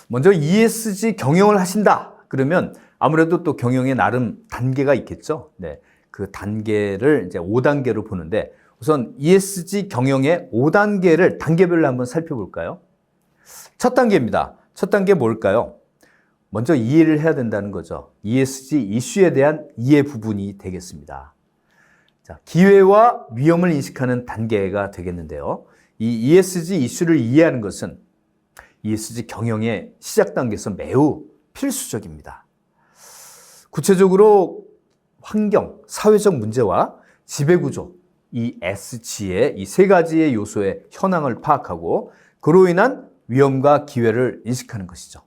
먼저 ESG 경영을 하신다. 그러면 아무래도 또 경영에 나름 단계가 있겠죠. 네. 그 단계를 이제 5단계로 보는데 우선 ESG 경영의 5단계를 단계별로 한번 살펴볼까요? 첫 단계입니다. 첫 단계 뭘까요? 먼저 이해를 해야 된다는 거죠. ESG 이슈에 대한 이해 부분이 되겠습니다. 자, 기회와 위험을 인식하는 단계가 되겠는데요. 이 ESG 이슈를 이해하는 것은 ESG 경영의 시작 단계에서 매우 필수적입니다. 구체적으로 환경, 사회적 문제와 지배구조, 이 SG의 이 세 가지의 요소의 현황을 파악하고 그로 인한 위험과 기회를 인식하는 것이죠.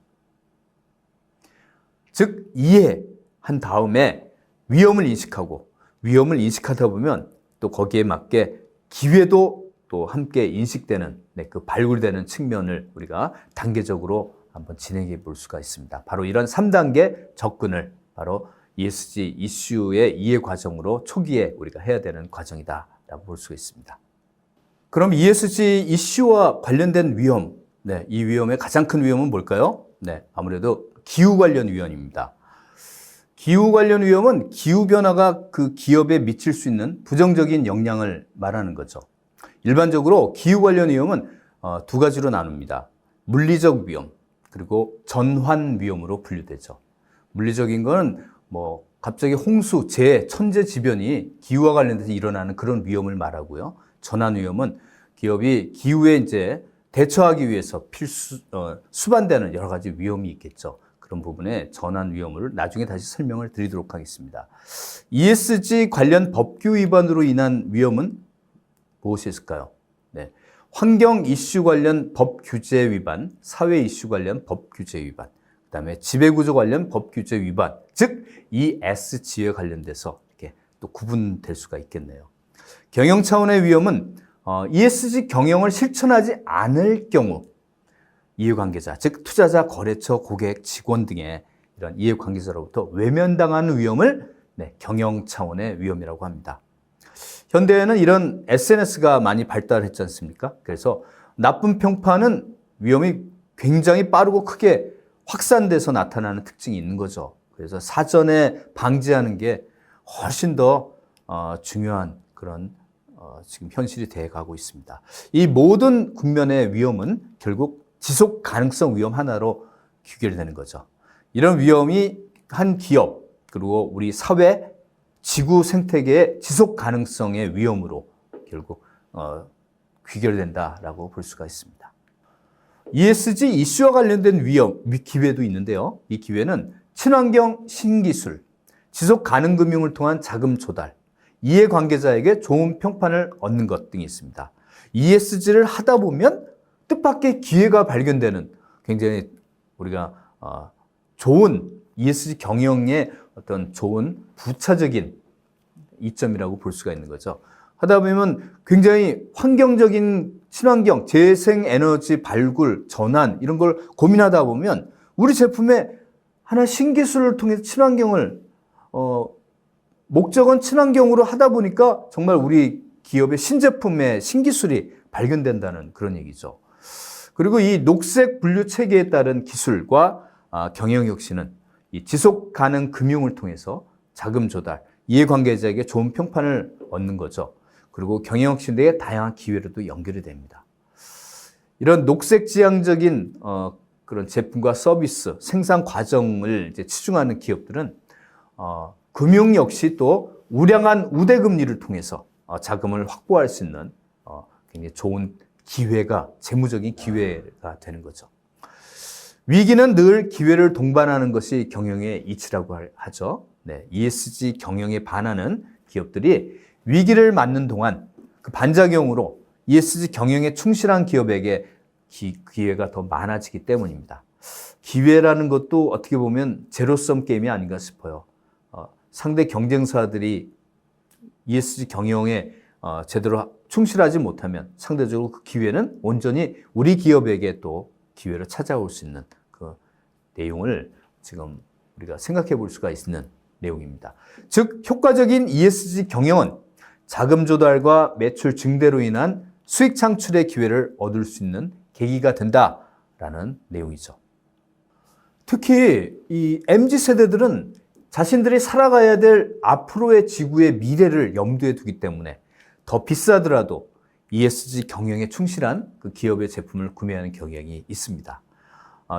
즉, 이해한 다음에 위험을 인식하고 위험을 인식하다 보면 또 거기에 맞게 기회도 또 함께 인식되는 그 발굴되는 측면을 우리가 단계적으로 한번 진행해 볼 수가 있습니다. 바로 이런 3단계 접근을 바로 ESG 이슈의 이해 과정으로 초기에 우리가 해야 되는 과정이다라고 볼 수가 있습니다. 그럼 ESG 이슈와 관련된 위험, 이 위험의 가장 큰 위험은 뭘까요? 아무래도 기후 관련 위험입니다. 기후 관련 위험은 기후변화가 그 기업에 미칠 수 있는 부정적인 영향을 말하는 거죠. 일반적으로 기후 관련 위험은 두 가지로 나눕니다. 물리적 위험, 그리고 전환 위험으로 분류되죠. 물리적인 건 갑자기 홍수, 재해, 천재지변이 기후와 관련돼서 일어나는 그런 위험을 말하고요. 전환 위험은 기업이 기후에 이제 대처하기 위해서 수반되는 여러 가지 위험이 있겠죠. 그런 부분에 전환 위험을 나중에 다시 설명을 드리도록 하겠습니다. ESG 관련 법규 위반으로 인한 위험은 무엇이 있을까요? 환경 이슈 관련 법 규제 위반, 사회 이슈 관련 법 규제 위반, 그다음에 지배구조 관련 법 규제 위반, 즉 ESG에 관련돼서 이렇게 또 구분될 수가 있겠네요. 경영 차원의 위험은 ESG 경영을 실천하지 않을 경우 이해관계자, 즉 투자자, 거래처, 고객, 직원 등의 이런 이해관계자로부터 외면당하는 위험을 경영 차원의 위험이라고 합니다. 현대에는 이런 SNS가 많이 발달했지 않습니까? 그래서 나쁜 평판은 위험이 굉장히 빠르고 크게 확산돼서 나타나는 특징이 있는 거죠. 그래서 사전에 방지하는 게 훨씬 더 중요한 그런 지금 현실이 돼가고 있습니다. 이 모든 국면의 위험은 결국 지속 가능성 위험 하나로 귀결되는 거죠. 이런 위험이 한 기업 그리고 우리 사회, 지구 생태계의 지속 가능성의 위험으로 결국 귀결된다라고 볼 수가 있습니다. ESG 이슈와 관련된 위험, 기회도 있는데요. 이 기회는 친환경 신기술, 지속 가능 금융을 통한 자금 조달, 이해관계자에게 좋은 평판을 얻는 것 등이 있습니다. ESG를 하다 보면 뜻밖의 기회가 발견되는 굉장히 우리가 좋은 ESG 경영의 어떤 좋은 부차적인 이점이라고 볼 수가 있는 거죠. 하다 보면 굉장히 환경적인 친환경, 재생에너지 발굴, 전환 이런 걸 고민하다 보면 우리 제품에 하나 신기술을 통해서 친환경을 목적은 친환경으로 하다 보니까 정말 우리 기업의 신제품의 신기술이 발견된다는 그런 얘기죠. 그리고 이 녹색 분류 체계에 따른 기술과 경영 혁신은 이 지속 가능 금융을 통해서 자금 조달, 이해관계자에게 좋은 평판을 얻는 거죠. 그리고 경영 혁신의 다양한 기회로도 연결이 됩니다. 이런 녹색 지향적인 그런 제품과 서비스, 생산 과정을 이제 치중하는 기업들은 금융 역시 또 우량한 우대금리를 통해서 자금을 확보할 수 있는 굉장히 좋은 기회가, 재무적인 기회가 되는 거죠. 위기는 늘 기회를 동반하는 것이 경영의 이치라고 하죠. ESG 경영에 반하는 기업들이 위기를 맞는 동안 그 반작용으로 ESG 경영에 충실한 기업에게 기회가 더 많아지기 때문입니다. 기회라는 것도 어떻게 보면 제로섬 게임이 아닌가 싶어요. 상대 경쟁사들이 ESG 경영에 제대로 충실하지 못하면 상대적으로 그 기회는 온전히 우리 기업에게 또 기회를 찾아올 수 있는 그 내용을 지금 우리가 생각해 볼 수가 있는 내용입니다. 즉, 효과적인 ESG 경영은 자금 조달과 매출 증대로 인한 수익 창출의 기회를 얻을 수 있는 계기가 된다라는 내용이죠. 특히 이 MZ세대들은 자신들이 살아가야 될 앞으로의 지구의 미래를 염두에 두기 때문에 더 비싸더라도 ESG 경영에 충실한 그 기업의 제품을 구매하는 경향이 있습니다.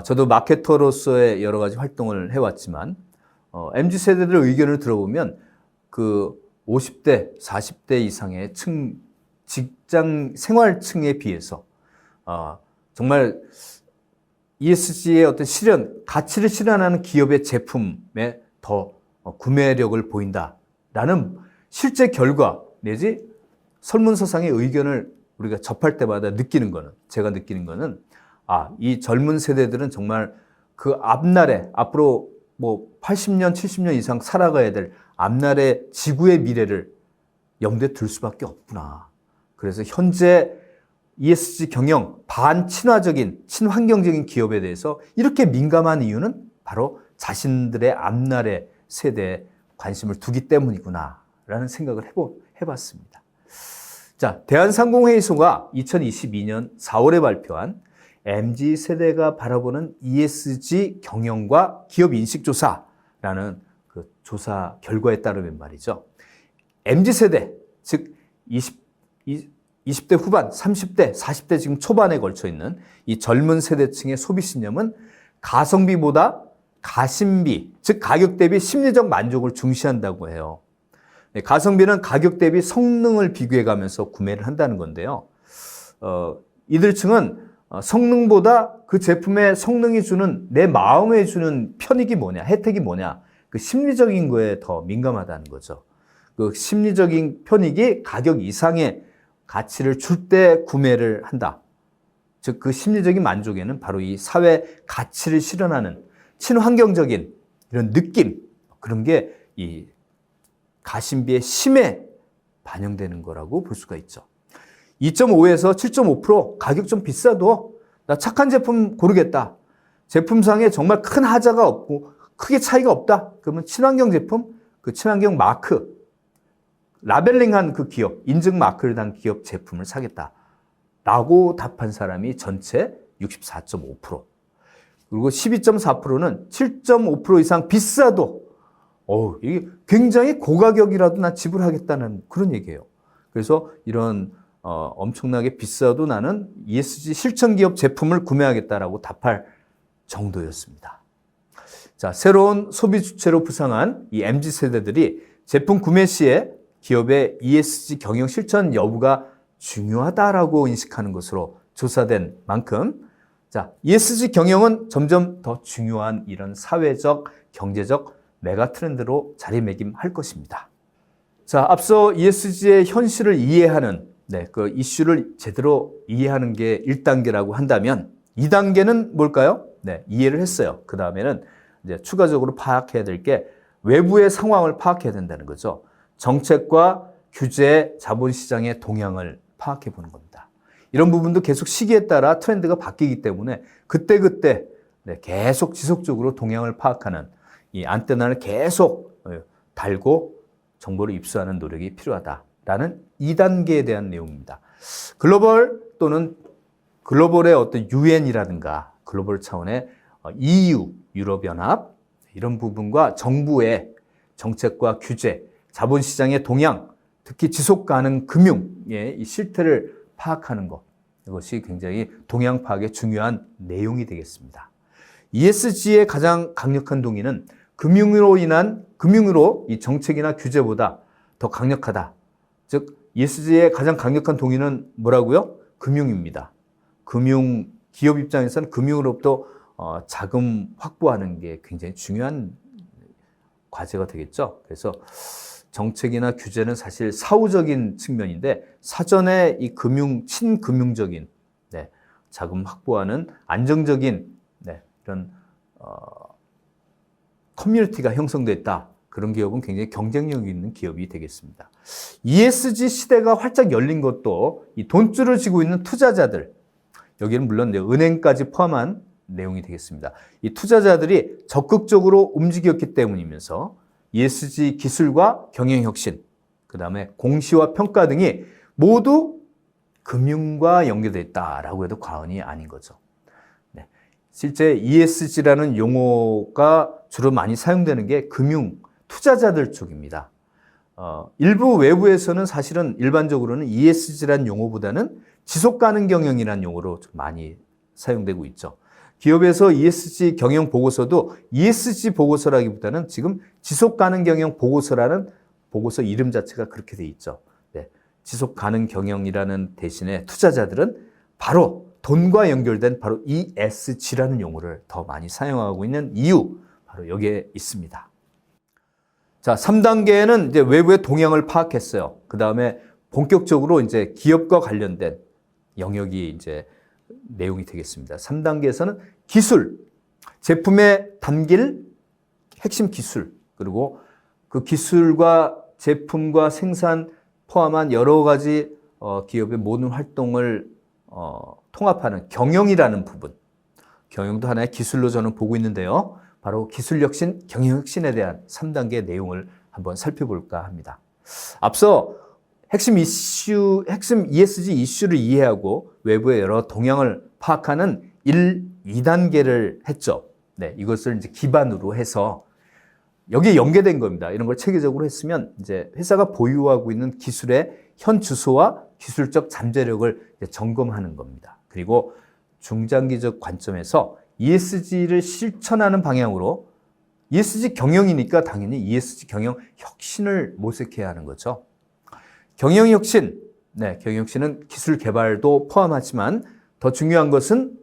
저도 마케터로서의 여러 가지 활동을 해왔지만 MZ세대들의 의견을 들어보면 그 50대, 40대 이상의 직장 생활층에 비해서 정말 ESG의 어떤 가치를 실현하는 기업의 제품에 더 구매력을 보인다라는 실제 결과 내지 설문조사상의 의견을 우리가 접할 때마다 제가 느끼는 거는 이 젊은 세대들은 정말 그 앞으로 뭐 80년, 70년 이상 살아가야 될 앞날의 지구의 미래를 염두에 둘 수밖에 없구나. 그래서 현재 ESG 경영, 반친화적인, 친환경적인 기업에 대해서 이렇게 민감한 이유는 바로 자신들의 앞날의 세대에 관심을 두기 때문이구나 라는 생각을 해봤습니다. 자, 대한상공회의소가 2022년 4월에 발표한 MZ세대가 바라보는 ESG 경영과 기업 인식조사라는 그 조사 결과에 따르면 말이죠. MZ세대, 즉 20대 후반, 30대, 40대 지금 초반에 걸쳐 있는 이 젊은 세대층의 소비 신념은 가성비보다 가심비, 즉 가격 대비 심리적 만족을 중시한다고 해요. 가성비는 가격 대비 성능을 비교해 가면서 구매를 한다는 건데요. 이들층은 성능보다 그 제품의 성능이 주는 내 마음에 주는 편익이 뭐냐, 혜택이 뭐냐, 그 심리적인 거에 더 민감하다는 거죠. 그 심리적인 편익이 가격 이상의 가치를 줄 때 구매를 한다. 즉 그 심리적인 만족에는 바로 이 사회 가치를 실현하는 친환경적인 이런 느낌, 그런 게 이 가심비의 심에 반영되는 거라고 볼 수가 있죠. 2.5에서 7.5% 가격 좀 비싸도 나 착한 제품 고르겠다. 제품상에 정말 큰 하자가 없고 크게 차이가 없다. 그러면 친환경 제품, 그 친환경 마크, 라벨링한 그 기업, 인증 마크를 단 기업 제품을 사겠다. 라고 답한 사람이 전체 64.5%. 그리고 12.4%는 7.5% 이상 비싸도 이게 굉장히 고가격이라도 나 지불하겠다는 그런 얘기예요. 그래서 이런 엄청나게 비싸도 나는 ESG 실천 기업 제품을 구매하겠다라고 답할 정도였습니다. 자, 새로운 소비 주체로 부상한 이 MZ세대들이 제품 구매 시에 기업의 ESG 경영 실천 여부가 중요하다라고 인식하는 것으로 조사된 만큼 자, ESG 경영은 점점 더 중요한 이런 사회적, 경제적 메가 트렌드로 자리매김할 것입니다. 자, 앞서 ESG의 현실을 이해하는 그 이슈를 제대로 이해하는 게 1단계라고 한다면 2단계는 뭘까요? 이해를 했어요. 그 다음에는 이제 추가적으로 파악해야 될 게 외부의 상황을 파악해야 된다는 거죠. 정책과 규제, 자본시장의 동향을 파악해 보는 겁니다. 이런 부분도 계속 시기에 따라 트렌드가 바뀌기 때문에 그때그때 계속 지속적으로 동향을 파악하는 이 안테나를 계속 달고 정보를 입수하는 노력이 필요하다라는 2단계에 대한 내용입니다. 글로벌 또는 글로벌의 어떤 UN이라든가 글로벌 차원의 EU, 유럽연합 이런 부분과 정부의 정책과 규제, 자본시장의 동향, 특히 지속가능 금융의 이 실태를 파악하는 것, 이것이 굉장히 동향 파악의 중요한 내용이 되겠습니다. ESG의 가장 강력한 동의는 금융으로 이 정책이나 규제보다 더 강력하다. 즉 ESG의 가장 강력한 동의는 뭐라고요? 금융입니다. 기업 입장에서는 금융으로부터 자금 확보하는 게 굉장히 중요한 과제가 되겠죠. 그래서 정책이나 규제는 사실 사후적인 측면인데 사전에 이 친금융적인 자금 확보하는 안정적인 이런 커뮤니티가 형성됐다. 그런 기업은 굉장히 경쟁력 있는 기업이 되겠습니다. ESG 시대가 활짝 열린 것도 이 돈줄을 쥐고 있는 투자자들, 여기는 물론 은행까지 포함한 내용이 되겠습니다. 이 투자자들이 적극적으로 움직였기 때문이면서 ESG 기술과 경영혁신, 그 다음에 공시와 평가 등이 모두 금융과 연결되어 있다라고 해도 과언이 아닌 거죠. 실제 ESG라는 용어가 주로 많이 사용되는 게 금융 투자자들 쪽입니다. 일부 외부에서는 사실은 일반적으로는 ESG라는 용어보다는 지속 가능 경영이라는 용어로 좀 많이 사용되고 있죠. 기업에서 ESG 경영 보고서도 ESG 보고서라기보다는 지금 지속 가능 경영 보고서라는 보고서 이름 자체가 그렇게 돼 있죠. 네. 지속 가능 경영이라는 대신에 투자자들은 바로 돈과 연결된 바로 ESG라는 용어를 더 많이 사용하고 있는 이유, 바로 여기에 있습니다. 자, 3단계는 이제 외부의 동향을 파악했어요. 그 다음에 본격적으로 이제 기업과 관련된 영역이 이제 내용이 되겠습니다. 3단계에서는 기술, 제품에 담길 핵심 기술, 그리고 그 기술과 제품과 생산 포함한 여러 가지 기업의 모든 활동을 통합하는 경영이라는 부분. 경영도 하나의 기술로 저는 보고 있는데요. 바로 기술혁신, 경영혁신에 대한 3단계 내용을 한번 살펴볼까 합니다. 앞서 핵심 ESG 이슈를 이해하고 외부의 여러 동향을 파악하는 1, 2단계를 했죠. 네, 이것을 이제 기반으로 해서 여기에 연계된 겁니다. 이런 걸 체계적으로 했으면 이제 회사가 보유하고 있는 기술의 현 주소와 기술적 잠재력을 점검하는 겁니다. 그리고 중장기적 관점에서 ESG를 실천하는 방향으로 ESG 경영이니까 당연히 ESG 경영 혁신을 모색해야 하는 거죠. 경영혁신, 네, 경영혁신은 기술 개발도 포함하지만 더 중요한 것은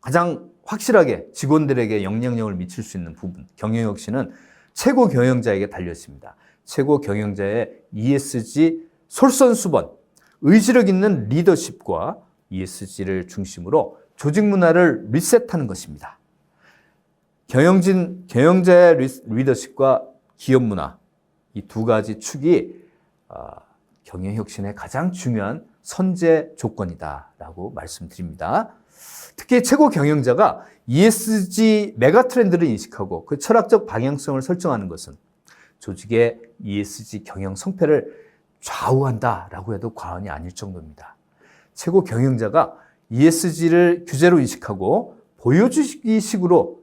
가장 확실하게 직원들에게 영향력을 미칠 수 있는 부분. 경영혁신은 최고 경영자에게 달려 있습니다. 최고 경영자의 ESG 솔선수범, 의지력 있는 리더십과 ESG를 중심으로 조직 문화를 리셋하는 것입니다. 경영자의 리더십과 기업 문화, 이 두 가지 축이 경영혁신의 가장 중요한 선제 조건이다라고 말씀드립니다. 특히 최고 경영자가 ESG 메가 트렌드를 인식하고 그 철학적 방향성을 설정하는 것은 조직의 ESG 경영 성패를 좌우한다라고 해도 과언이 아닐 정도입니다. 최고 경영자가 ESG를 규제로 인식하고 보여주기식으로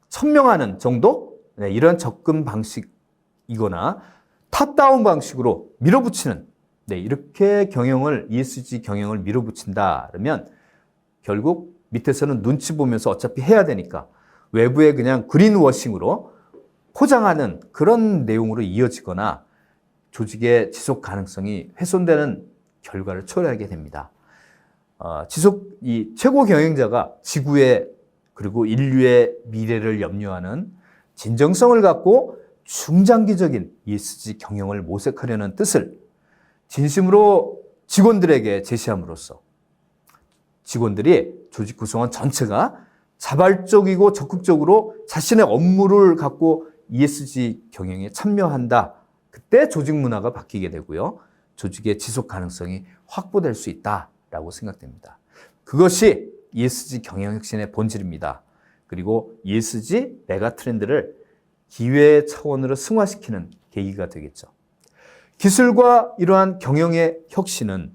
천명하는 정도? 네, 이런 접근 방식이거나 탑다운 방식으로 밀어붙이는, 네, 이렇게 ESG 경영을 밀어붙인다 그러면 결국 밑에서는 눈치 보면서 어차피 해야 되니까 외부에 그냥 그린워싱으로 포장하는 그런 내용으로 이어지거나 조직의 지속 가능성이 훼손되는 결과를 초래하게 됩니다. 이 최고 경영자가 지구의 그리고 인류의 미래를 염려하는 진정성을 갖고 중장기적인 ESG 경영을 모색하려는 뜻을 진심으로 직원들에게 제시함으로써 직원들이 조직 구성원 전체가 자발적이고 적극적으로 자신의 업무를 갖고 ESG 경영에 참여한다. 그때 조직 문화가 바뀌게 되고요. 조직의 지속 가능성이 확보될 수 있다라고 생각됩니다. 그것이 ESG 경영 혁신의 본질입니다. 그리고 ESG 메가 트렌드를 기회의 차원으로 승화시키는 계기가 되겠죠. 기술과 이러한 경영의 혁신은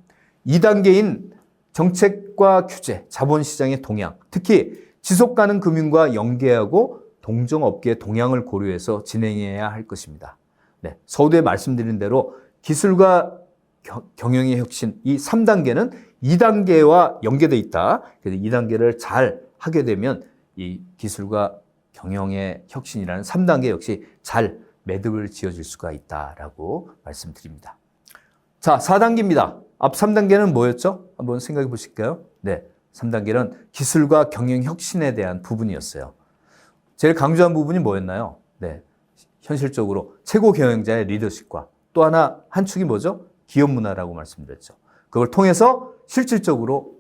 2단계인 정책과 규제, 자본시장의 동향, 특히 지속가능 금융과 연계하고 동종업계의 동향을 고려해서 진행해야 할 것입니다. 네, 서두에 말씀드린 대로 기술과 경영의 혁신, 이 3단계는 2단계와 연계되어 있다. 그래서 2단계를 잘 하게 되면 이 기술과 경영의 혁신이라는 3단계 역시 잘 매듭을 지어질 수가 있다라고 말씀드립니다. 자, 4단계입니다. 앞 3단계는 뭐였죠? 한번 생각해 보실까요? 네, 3단계는 기술과 경영 혁신에 대한 부분이었어요. 제일 강조한 부분이 뭐였나요? 네, 현실적으로 최고 경영자의 리더십과 또 한 축이 뭐죠? 기업 문화라고 말씀드렸죠. 그걸 통해서 실질적으로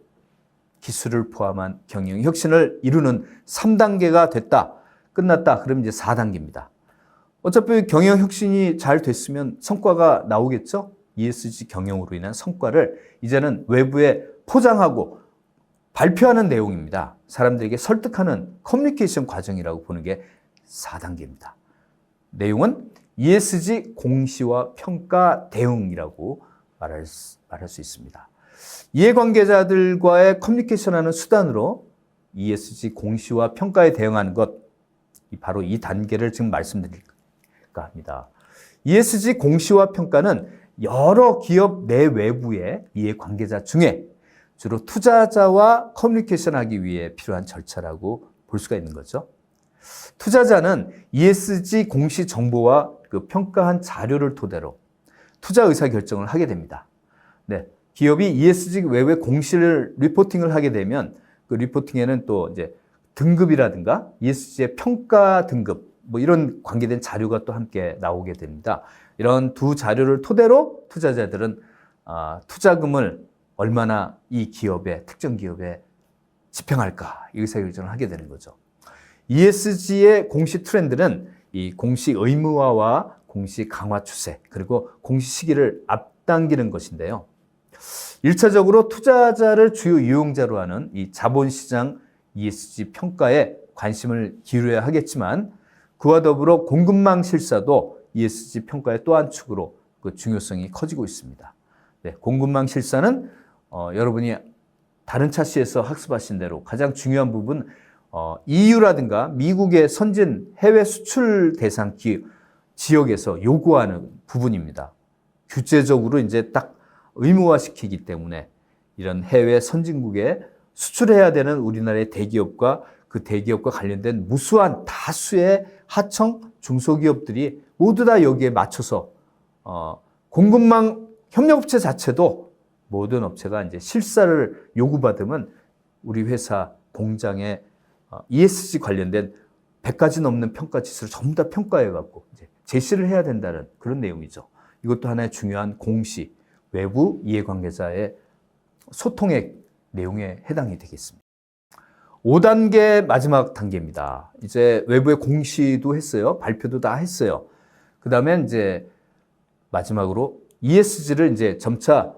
기술을 포함한 경영 혁신을 이루는 3단계가 됐다, 끝났다. 그러면 이제 4단계입니다. 어차피 경영 혁신이 잘 됐으면 성과가 나오겠죠? ESG 경영으로 인한 성과를 이제는 외부에 포장하고 발표하는 내용입니다. 사람들에게 설득하는 커뮤니케이션 과정이라고 보는 게 4단계입니다. 내용은 ESG 공시와 평가 대응이라고 말할 수 있습니다. 이해관계자들과의 커뮤니케이션하는 수단으로 ESG 공시와 평가에 대응하는 것, 바로 이 단계를 지금 말씀드릴까 합니다. ESG 공시와 평가는 여러 기업 내외부의 이해관계자 중에 주로 투자자와 커뮤니케이션하기 위해 필요한 절차라고 볼 수가 있는 거죠. 투자자는 ESG 공시 정보와 그 평가한 자료를 토대로 투자 의사 결정을 하게 됩니다. 네, 기업이 ESG 외의 공시를 리포팅을 하게 되면 그 리포팅에는 또 이제 등급이라든가 ESG의 평가 등급 뭐 이런 관계된 자료가 또 함께 나오게 됩니다. 이런 두 자료를 토대로 투자자들은 투자금을 얼마나 이 기업에, 특정 기업에 집행할까 이 의사결정을 하게 되는 거죠. ESG의 공시 트렌드는 이 공시 의무화와 공시 강화 추세 그리고 공시 시기를 앞당기는 것인데요. 1차적으로 투자자를 주요 이용자로 하는 이 자본시장 ESG 평가에 관심을 기울여야 하겠지만 그와 더불어 공급망 실사도 ESG 평가의 또 한 축으로 그 중요성이 커지고 있습니다. 네, 공급망 실사는 여러분이 다른 차시에서 학습하신 대로 가장 중요한 부분 EU라든가 미국의 선진 해외 수출 대상 지역에서 요구하는 부분입니다. 규제적으로 이제 딱 의무화시키기 때문에 이런 해외 선진국에 수출해야 되는 우리나라의 대기업과 그 대기업과 관련된 무수한 다수의 하청 중소기업들이 모두 다 여기에 맞춰서 공급망 협력업체 자체도 모든 업체가 이제 실사를 요구받으면 우리 회사 공장에 ESG 관련된 100가지 넘는 평가 지수를 전부 다 평가해 갖고 이제 제시를 해야 된다는 그런 내용이죠. 이것도 하나의 중요한 공시, 외부 이해관계자의 소통의 내용에 해당이 되겠습니다. 5단계 마지막 단계입니다. 이제 외부의 공시도 했어요. 발표도 다 했어요. 그 다음에 이제 마지막으로 ESG를 이제 점차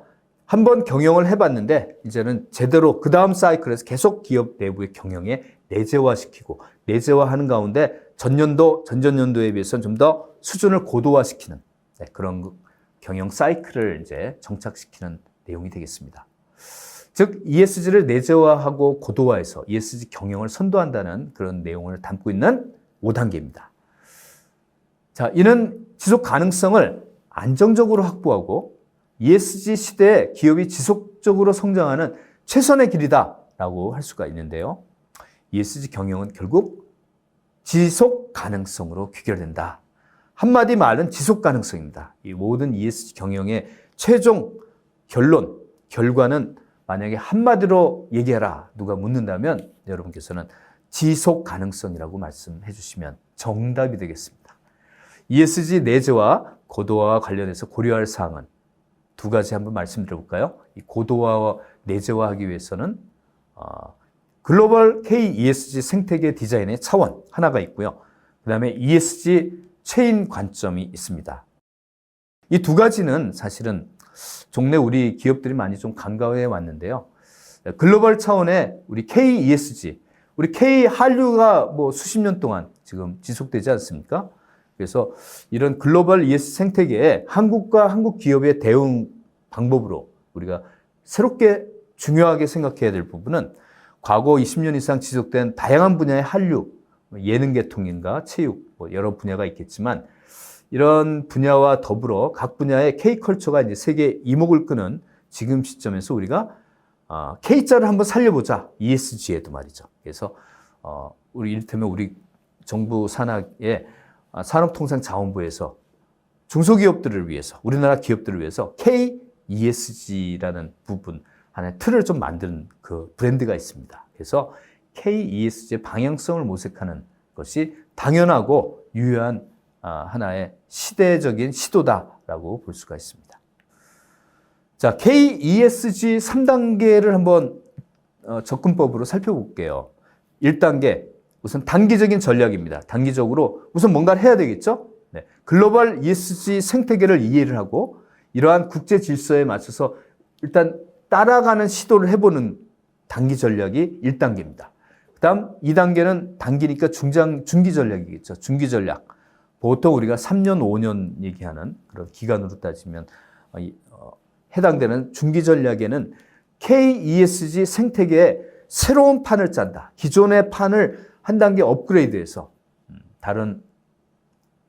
한번 경영을 해봤는데 이제는 제대로 그 다음 사이클에서 계속 기업 내부의 경영에 내재화시키고 내재화하는 가운데 전년도, 전전년도에 비해서는 좀 더 수준을 고도화시키는 그런 경영 사이클을 이제 정착시키는 내용이 되겠습니다. 즉 ESG를 내재화하고 고도화해서 ESG 경영을 선도한다는 그런 내용을 담고 있는 5단계입니다. 자, 이는 지속 가능성을 안정적으로 확보하고 ESG 시대에 기업이 지속적으로 성장하는 최선의 길이다라고 할 수가 있는데요. ESG 경영은 결국 지속 가능성으로 귀결된다. 한마디 말은 지속 가능성입니다. 이 모든 ESG 경영의 최종 결론, 결과는 만약에 한마디로 얘기해라 누가 묻는다면 여러분께서는 지속 가능성이라고 말씀해 주시면 정답이 되겠습니다. ESG 내재와 고도화와 관련해서 고려할 사항은 두 가지 한번 말씀드려 볼까요? 이 고도화와 내재화하기 위해서는 글로벌 K-ESG 생태계 디자인의 차원 하나가 있고요. 그 다음에 ESG 체인 관점이 있습니다. 이 두 가지는 사실은 종래 우리 기업들이 많이 좀 간과해 왔는데요. 글로벌 차원의 우리 K-ESG, 우리 K-한류가 뭐 수십 년 동안 지금 지속되지 않습니까? 그래서 이런 글로벌 ESG 생태계에 한국과 한국 기업의 대응 방법으로 우리가 새롭게 중요하게 생각해야 될 부분은 과거 20년 이상 지속된 다양한 분야의 한류, 예능 계통인가 체육, 뭐 여러 분야가 있겠지만 이런 분야와 더불어 각 분야의 K컬처가 이제 세계 이목을 끄는 지금 시점에서 우리가 K자를 한번 살려보자. ESG에도 말이죠. 그래서 우리 이를테면 우리 정부 산하의 산업통상자원부에서 중소기업들을 위해서 우리나라 기업들을 위해서 K-ESG라는 부분 하나의 틀을 좀 만드는 그 브랜드가 있습니다. 그래서 K-ESG의 방향성을 모색하는 것이 당연하고 유효한 하나의 시대적인 시도다라고 볼 수가 있습니다. 자, K-ESG 3단계를 한번 접근법으로 살펴볼게요. 1단계, 우선 단기적인 전략입니다. 단기적으로 우선 뭔가를 해야 되겠죠? 네. 글로벌 ESG 생태계를 이해를 하고 이러한 국제 질서에 맞춰서 일단 따라가는 시도를 해보는 단기 전략이 1단계입니다. 그 다음 2단계는 단기니까 중기 전략이겠죠. 중기 전략. 보통 우리가 3년, 5년 얘기하는 그런 기간으로 따지면 해당되는 중기 전략에는 K-ESG 생태계에 새로운 판을 짠다. 기존의 판을 한 단계 업그레이드해서 다른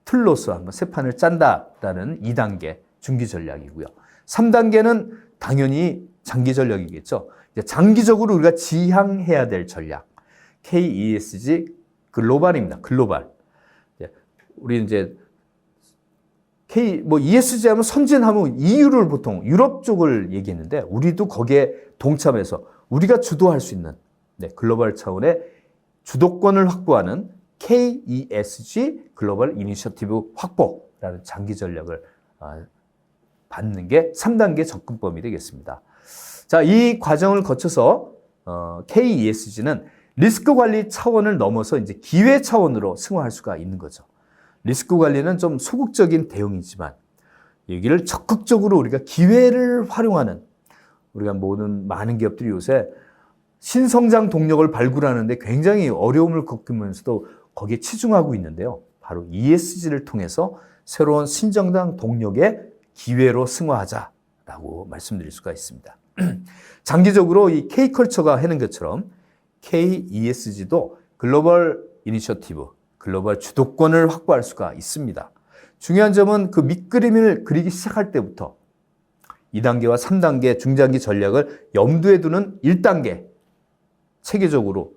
틀로서 한번 새 판을 짠다라는 2단계 중기 전략이고요. 3단계는 당연히 장기 전략이겠죠. 이제 장기적으로 우리가 지향해야 될 전략. KESG 글로벌입니다. 글로벌. 우리 이제 ESG 하면 선진하면 EU를 보통 유럽 쪽을 얘기했는데 우리도 거기에 동참해서 우리가 주도할 수 있는 글로벌 차원의 주도권을 확보하는 KESG 글로벌 이니셔티브 확보라는 장기 전략을 받는 게 3단계 접근법이 되겠습니다. 자, 이 과정을 거쳐서 KESG는 리스크 관리 차원을 넘어서 이제 기회 차원으로 승화할 수가 있는 거죠. 리스크 관리는 좀 소극적인 대응이지만 여기를 적극적으로 우리가 기회를 활용하는 우리가 모든 많은 기업들이 요새 신성장 동력을 발굴하는데 굉장히 어려움을 겪으면서도 거기에 치중하고 있는데요. 바로 ESG를 통해서 새로운 신성장 동력의 기회로 승화하자라고 말씀드릴 수가 있습니다. 장기적으로 이 K컬처가 하는 것처럼 KESG도 글로벌 이니셔티브, 글로벌 주도권을 확보할 수가 있습니다. 중요한 점은 그 밑그림을 그리기 시작할 때부터 2단계와 3단계 중장기 전략을 염두에 두는 1단계 체계적으로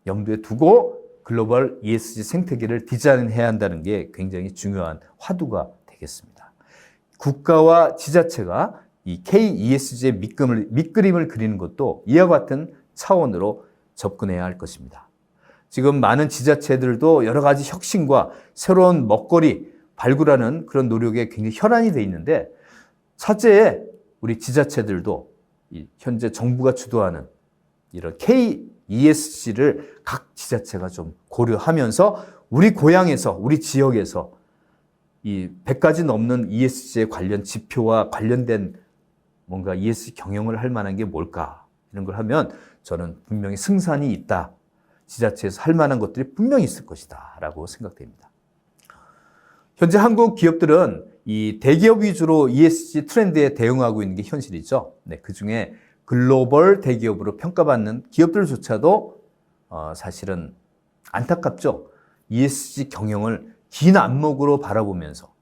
염두에 두고 글로벌 ESG 생태계를 디자인해야 한다는 게 굉장히 중요한 화두가 되겠습니다. 국가와 지자체가 이 KESG의 밑그림을 그리는 것도 이와 같은 차원으로 접근해야 할 것입니다. 지금 많은 지자체들도 여러 가지 혁신과 새로운 먹거리 발굴하는 그런 노력에 굉장히 혈안이 돼 있는데 차제에 우리 지자체들도 현재 정부가 주도하는 이런 KESG를 각 지자체가 좀 고려하면서 우리 고향에서 우리 지역에서 이 100가지 넘는 ESG에 관련 지표와 관련된 뭔가 ESG 경영을 할 만한 게 뭘까 이런 걸 하면 저는 분명히 승산이 있다. 지자체에서 할 만한 것들이 분명히 있을 것이다 라고 생각됩니다. 현재 한국 기업들은 이 대기업 위주로 ESG 트렌드에 대응하고 있는 게 현실이죠. 그중에 글로벌 대기업으로 평가받는 기업들조차도 사실은 안타깝죠. ESG 경영을 긴 안목으로 바라보면서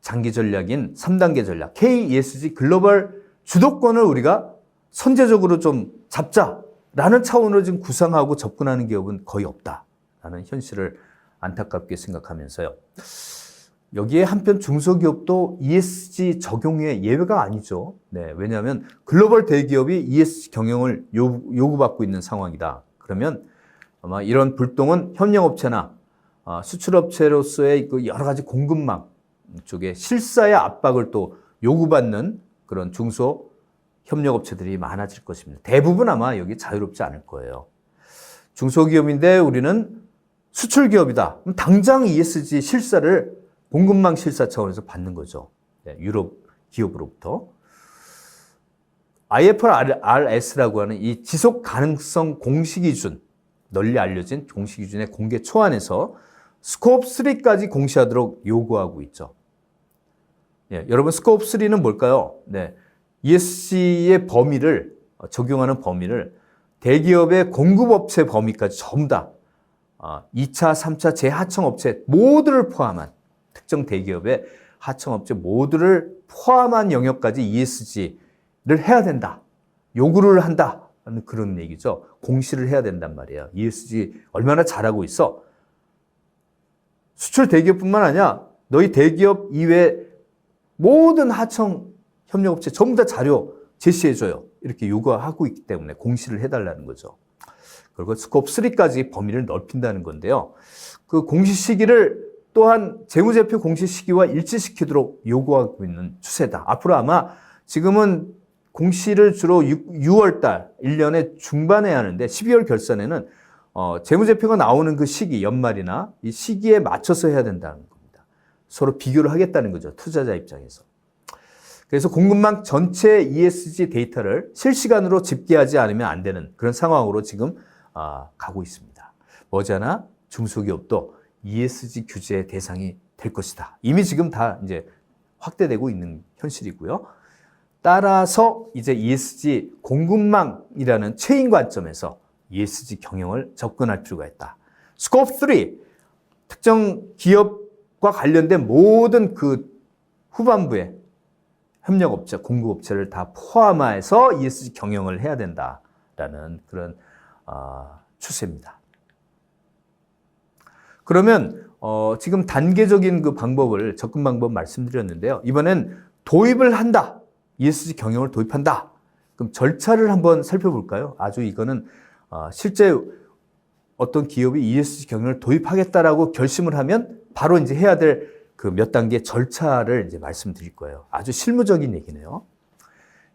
장기 전략인 3단계 전략 KESG 글로벌 주도권을 우리가 선제적으로 좀 잡자라는 차원으로 지금 구상하고 접근하는 기업은 거의 없다라는 현실을 안타깝게 생각하면서요. 여기에 한편 중소기업도 ESG 적용의 예외가 아니죠. 왜냐하면 글로벌 대기업이 ESG 경영을 요구받고 있는 상황이다. 그러면 아마 이런 불똥은 협력업체나 수출업체로서의 여러 가지 공급망 쪽에 실사의 압박을 또 요구받는 그런 중소 협력업체들이 많아질 것입니다. 대부분 아마 여기 자유롭지 않을 거예요. 중소기업인데 우리는 수출기업이다. 그럼 당장 ESG 실사를 공급망 실사 차원에서 받는 거죠. 유럽 기업으로부터. IFRS라고 하는 이 지속 가능성 공시기준, 널리 알려진 공시기준의 공개 초안에서 스코프 3까지 공시하도록 요구하고 있죠. 여러분 스코프 3는 뭘까요? ESG의 범위를 적용하는 범위를 대기업의 공급업체 범위까지 전부 다 2차, 3차 재하청업체 모두를 포함한 특정 대기업의 하청업체 모두를 포함한 영역까지 ESG를 해야 된다. 요구를 한다는 그런 얘기죠. 공시를 해야 된단 말이에요. ESG 얼마나 잘하고 있어. 수출 대기업뿐만 아니라 너희 대기업 이외 모든 하청 협력업체 전부 다 자료 제시해줘요. 이렇게 요구하고 있기 때문에 공시를 해달라는 거죠. 그리고 스코프 3까지 범위를 넓힌다는 건데요. 그 공시 시기를 또한 재무제표 공시 시기와 일치시키도록 요구하고 있는 추세다. 앞으로 아마 지금은 공시를 주로 6월 달, 1년의 중반에 하는데 12월 결산에는 재무제표가 나오는 그 시기, 연말이나 이 시기에 맞춰서 해야 된다는 겁니다. 서로 비교를 하겠다는 거죠. 투자자 입장에서. 그래서 공급망 전체 ESG 데이터를 실시간으로 집계하지 않으면 안 되는 그런 상황으로 지금 가고 있습니다. 머지않아 중소기업도 ESG 규제의 대상이 될 것이다. 이미 지금 다 이제 확대되고 있는 현실이고요. 따라서 이제 ESG 공급망이라는 체인 관점에서 ESG 경영을 접근할 필요가 있다. 스코프 3, 특정 기업과 관련된 모든 그 후반부에 협력업체, 공급업체를 다 포함해서 ESG 경영을 해야 된다라는 그런 추세입니다. 그러면 지금 단계적인 그 방법을, 접근 방법 말씀드렸는데요. 이번엔 도입을 한다. ESG 경영을 도입한다. 그럼 절차를 한번 살펴볼까요? 아주 이거는 실제 어떤 기업이 ESG 경영을 도입하겠다라고 결심을 하면 바로 이제 해야 될 그 몇 단계 절차를 이제 말씀드릴 거예요. 아주 실무적인 얘기네요.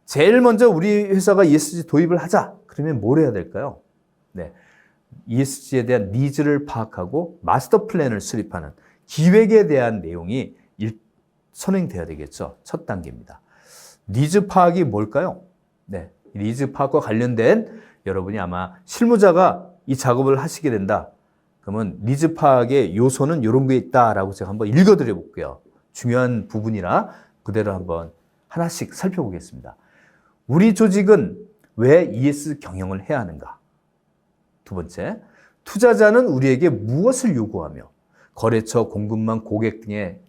제일 먼저 우리 회사가 ESG 도입을 하자. 그러면 뭘 해야 될까요? 네. ESG에 대한 니즈를 파악하고 마스터 플랜을 수립하는 기획에 대한 내용이 선행돼야 되겠죠. 첫 단계입니다. 니즈 파악이 뭘까요? 네. 니즈 파악과 관련된 여러분이 아마 실무자가 이 작업을 하시게 된다. 그러면 니즈 파악의 요소는 이런 게 있다라고 제가 한번 읽어드려 볼게요. 중요한 부분이라 그대로 한번 하나씩 살펴보겠습니다. 우리 조직은 왜 ESG 경영을 해야 하는가? 두 번째, 투자자는 우리에게 무엇을 요구하며 거래처, 공급망, 고객 등의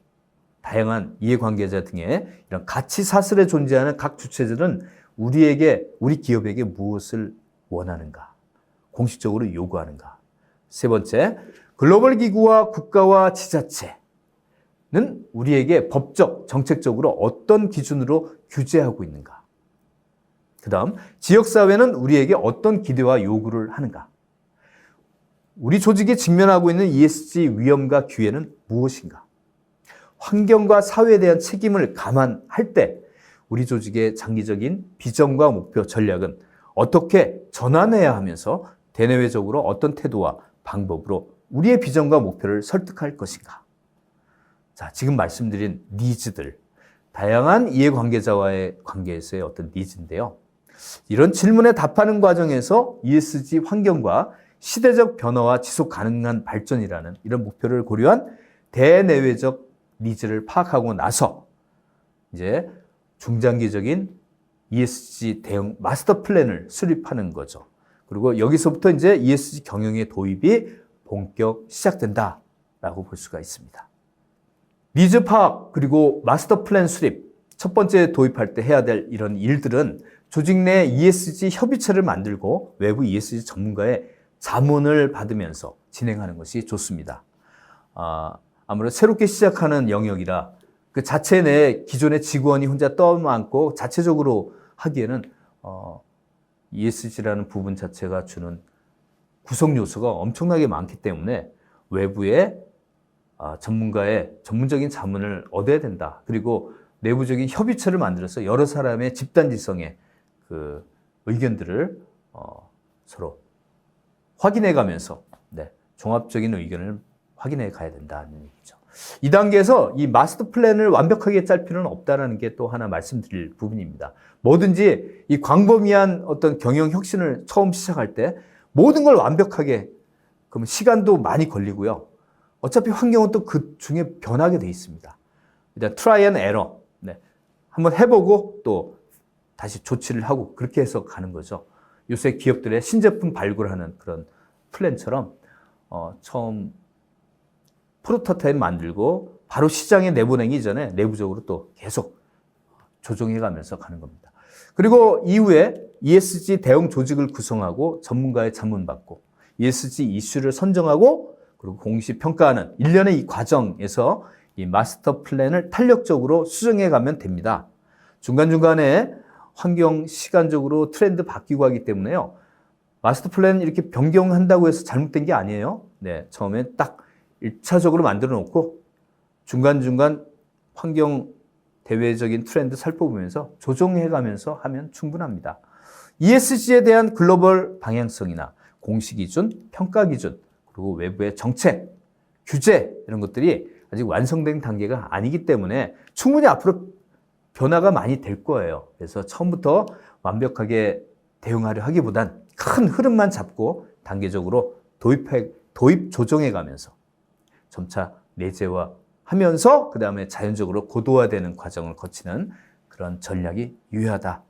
다양한 이해관계자 등의 이런 가치 사슬에 존재하는 각 주체들은 우리 기업에게 무엇을 원하는가? 공식적으로 요구하는가? 세 번째, 글로벌 기구와 국가와 지자체는 우리에게 법적, 정책적으로 어떤 기준으로 규제하고 있는가? 그 다음, 지역사회는 우리에게 어떤 기대와 요구를 하는가? 우리 조직이 직면하고 있는 ESG 위험과 기회는 무엇인가? 환경과 사회에 대한 책임을 감안할 때 우리 조직의 장기적인 비전과 목표, 전략은 어떻게 전환해야 하면서 대내외적으로 어떤 태도와 방법으로 우리의 비전과 목표를 설득할 것인가? 자, 지금 말씀드린 니즈들, 다양한 이해관계자와의 관계에서의 어떤 니즈인데요. 이런 질문에 답하는 과정에서 ESG 환경과 시대적 변화와 지속 가능한 발전이라는 이런 목표를 고려한 대내외적 니즈를 파악하고 나서 이제 중장기적인 ESG 대응 마스터 플랜을 수립하는 거죠. 그리고 여기서부터 이제 ESG 경영의 도입이 본격 시작된다라고 볼 수가 있습니다. 니즈 파악 그리고 마스터 플랜 수립, 첫 번째 도입할 때 해야 될 이런 일들은 조직 내 ESG 협의체를 만들고 외부 ESG 전문가의 자문을 받으면서 진행하는 것이 좋습니다. 아무래도 새롭게 시작하는 영역이라 그 자체 내 기존의 직원이 혼자 떠안고 자체적으로 하기에는 ESG라는 부분 자체가 주는 구성 요소가 엄청나게 많기 때문에 외부의 전문가의 전문적인 자문을 얻어야 된다. 그리고 내부적인 협의체를 만들어서 여러 사람의 집단지성의 그 의견들을 서로 확인해 가면서 종합적인 의견을 확인해 가야 된다는 얘기죠. 이 단계에서 이 마스터 플랜을 완벽하게 짤 필요는 없다는 게 또 하나 말씀드릴 부분입니다. 뭐든지 이 광범위한 어떤 경영 혁신을 처음 시작할 때 모든 걸 완벽하게, 그러면 시간도 많이 걸리고요. 어차피 환경은 또 그 중에 변하게 돼 있습니다. 일단 트라이 앤 에러. 한번 해보고 또 다시 조치를 하고 그렇게 해서 가는 거죠. 요새 기업들의 신제품 발굴하는 그런 플랜처럼 처음 프로토타입 만들고 바로 시장에 내보내기 전에 내부적으로 또 계속 조정해 가면서 가는 겁니다. 그리고 이후에 ESG 대응 조직을 구성하고 전문가의 자문받고 ESG 이슈를 선정하고 그리고 공시 평가하는 일련의 이 과정에서 이 마스터 플랜을 탄력적으로 수정해 가면 됩니다. 중간중간에 환경, 시간적으로 트렌드 바뀌고 하기 때문에요. 마스터 플랜 이렇게 변경한다고 해서 잘못된 게 아니에요. 처음에 딱 1차적으로 만들어 놓고 중간중간 환경 대외적인 트렌드 살펴보면서 조정해 가면서 하면 충분합니다. ESG에 대한 글로벌 방향성이나 공시 기준, 평가 기준, 그리고 외부의 정책, 규제 이런 것들이 아직 완성된 단계가 아니기 때문에 충분히 앞으로 변화가 많이 될 거예요. 그래서 처음부터 완벽하게 대응하려 하기보단 큰 흐름만 잡고 단계적으로 도입 조정해 가면서 점차 내재화하면서 그 다음에 자연적으로 고도화되는 과정을 거치는 그런 전략이 유효하다.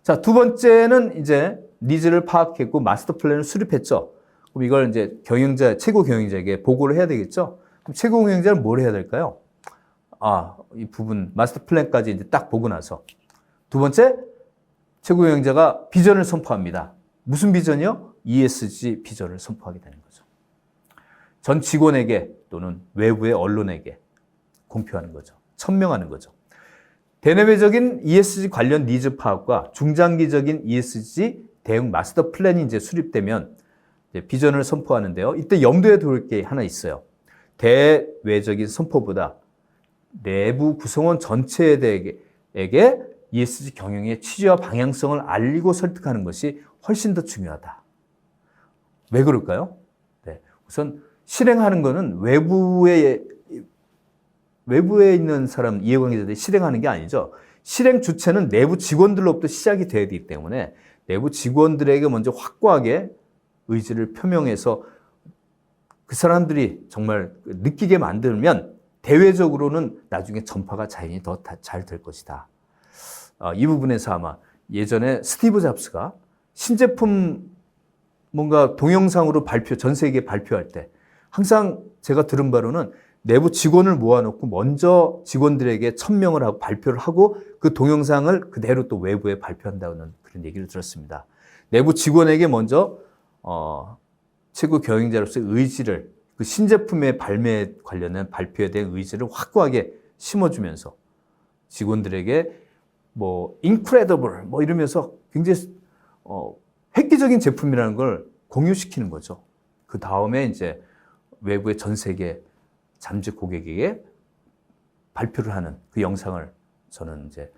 자, 두 번째는 이제 니즈를 파악했고 마스터 플랜을 수립했죠. 그럼 이걸 이제 최고 경영자에게 보고를 해야 되겠죠. 그럼 최고 경영자는 뭘 해야 될까요? 이 부분 마스터 플랜까지 이제 딱 보고 나서 두 번째, 최고 경영자가 비전을 선포합니다. 무슨 비전이요? ESG 비전을 선포하게 되는 거죠. 전 직원에게 또는 외부의 언론에게 공표하는 거죠. 천명하는 거죠. 대내외적인 ESG 관련 니즈 파악과 중장기적인 ESG 대응 마스터 플랜이 이제 수립되면 이제 비전을 선포하는데요. 이때 염두에 둘 게 하나 있어요. 대외적인 선포보다 내부 구성원 전체에게 ESG 경영의 취지와 방향성을 알리고 설득하는 것이 훨씬 더 중요하다. 왜 그럴까요? 네, 우선 실행하는 것은 외부에 있는 사람, 이해관계자들이 실행하는 게 아니죠. 실행 주체는 내부 직원들로부터 시작이 돼야 되기 때문에 내부 직원들에게 먼저 확고하게 의지를 표명해서 그 사람들이 정말 느끼게 만들면 대외적으로는 나중에 전파가 자연히 더 잘 될 것이다. 이 부분에서 아마 예전에 스티브 잡스가 신제품 뭔가 동영상으로 전 세계에 발표할 때 항상 제가 들은 바로는 내부 직원을 모아놓고 먼저 직원들에게 천명을 하고 발표를 하고 그 동영상을 그대로 또 외부에 발표한다는 그런 얘기를 들었습니다. 내부 직원에게 먼저 최고 경영자로서의 의지를 그 신제품의 발매에 관련된 발표에 대한 의지를 확고하게 심어주면서 직원들에게 incredible 이러면서 굉장히 획기적인 제품이라는 걸 공유시키는 거죠. 그 다음에 이제 외부의 전 세계 잠재 고객에게 발표를 하는 그 영상을 저는 이제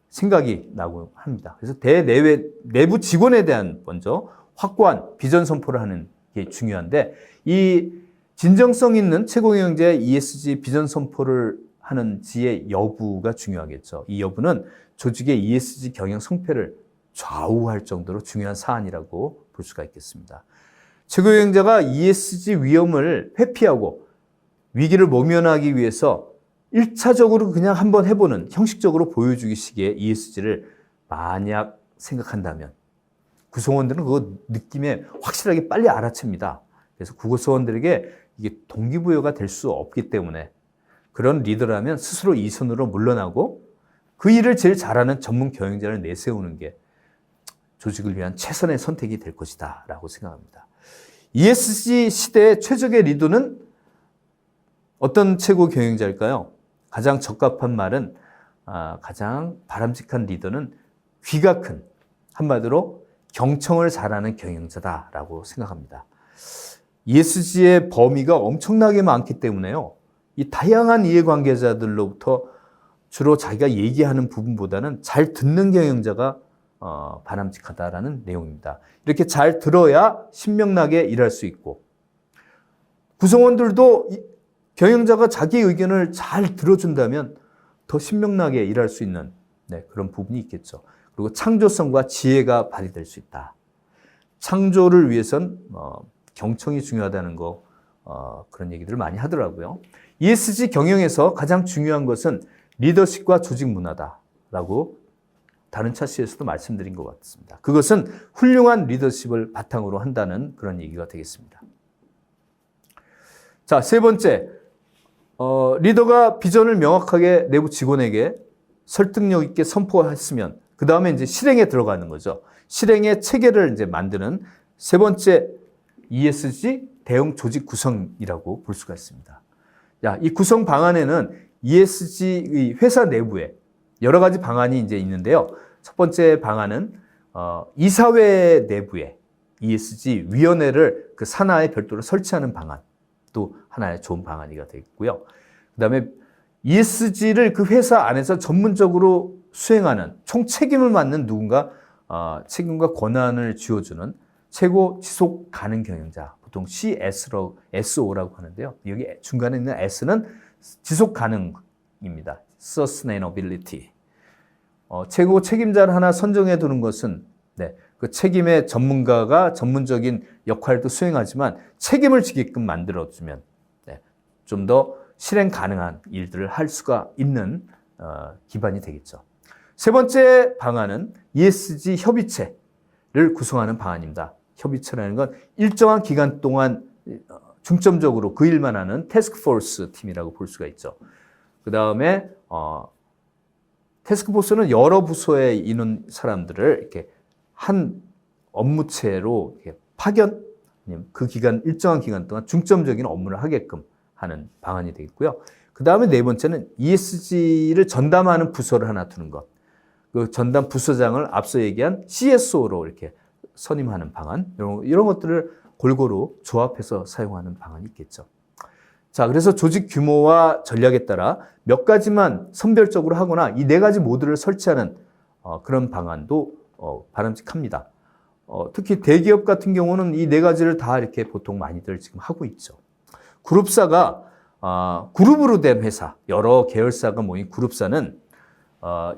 생각이 나고 합니다. 그래서 내부 직원에 대한 먼저 확고한 비전 선포를 하는 게 중요한데 이 진정성 있는 최고 경영자의 ESG 비전 선포를 하는지의 여부가 중요하겠죠. 이 여부는 조직의 ESG 경영 성패를 좌우할 정도로 중요한 사안이라고 볼 수가 있겠습니다. 최고 경영자가 ESG 위험을 회피하고 위기를 모면하기 위해서 1차적으로 그냥 한번 해보는 형식적으로 보여주기식의 ESG를 만약 생각한다면 구성원들은 그 느낌에 확실하게 빨리 알아챕니다. 그래서 구성원들에게 이게 동기부여가 될 수 없기 때문에 그런 리더라면 스스로 이 선으로 물러나고 그 일을 제일 잘하는 전문 경영자를 내세우는 게 조직을 위한 최선의 선택이 될 것이다 라고 생각합니다. ESG 시대의 최적의 리더는 어떤 최고 경영자일까요? 가장 적합한 말은 가장 바람직한 리더는 귀가 큰, 한마디로 경청을 잘하는 경영자다라고 생각합니다. ESG의 범위가 엄청나게 많기 때문에요. 이 다양한 이해관계자들로부터 주로 자기가 얘기하는 부분보다는 잘 듣는 경영자가 바람직하다라는 내용입니다. 이렇게 잘 들어야 신명나게 일할 수 있고 구성원들도 경영자가 자기 의견을 잘 들어준다면 더 신명나게 일할 수 있는 그런 부분이 있겠죠. 그리고 창조성과 지혜가 발휘될 수 있다. 창조를 위해선 경청이 중요하다는 거 그런 얘기들을 많이 하더라고요. ESG 경영에서 가장 중요한 것은 리더십과 조직 문화다라고 다른 차시에서도 말씀드린 것 같습니다. 그것은 훌륭한 리더십을 바탕으로 한다는 그런 얘기가 되겠습니다. 자, 세 번째, 리더가 비전을 명확하게 내부 직원에게 설득력 있게 선포했으면 그 다음에 이제 실행에 들어가는 거죠. 실행의 체계를 이제 만드는 세 번째 ESG 대응 조직 구성이라고 볼 수가 있습니다. 이 구성 방안에는 ESG 회사 내부에 여러 가지 방안이 이제 있는데요. 첫 번째 방안은 이사회 내부에 ESG 위원회를 그 산하에 별도로 설치하는 방안, 또 하나의 좋은 방안이가 되겠고요. 그다음에 ESG를 그 회사 안에서 전문적으로 수행하는 총 책임을 맡는 누군가 책임과 권한을 쥐어주는 최고 지속 가능 경영자, 보통 CSO라고 하는데요. 여기 중간에 있는 S는 지속 가능입니다. Sustainability. 최고 책임자를 하나 선정해 두는 것은 그 책임의 전문가가 전문적인 역할도 수행하지만 책임을 지게끔 만들어주면 좀 더 실행 가능한 일들을 할 수가 있는 기반이 되겠죠. 세 번째 방안은 ESG 협의체를 구성하는 방안입니다. 협의체라는 건 일정한 기간 동안 중점적으로 그 일만 하는 태스크포스 팀이라고 볼 수가 있죠. 그 다음에 태스크포스는 여러 부서에 있는 사람들을 이렇게 한 업무체로 이렇게 파견, 그 기간, 일정한 기간 동안 중점적인 업무를 하게끔 하는 방안이 되겠고요. 그 다음에 네 번째는 ESG를 전담하는 부서를 하나 두는 것. 그 전담 부서장을 앞서 얘기한 CSO로 이렇게 선임하는 방안, 이런 것들을 골고루 조합해서 사용하는 방안이 있겠죠. 자, 그래서 조직 규모와 전략에 따라 몇 가지만 선별적으로 하거나 이 네 가지 모두를 설치하는 그런 방안도 바람직합니다. 특히 대기업 같은 경우는 이 네 가지를 다 이렇게 보통 많이들 지금 하고 있죠. 그룹사가 그룹으로 된 회사, 여러 계열사가 모인 그룹사는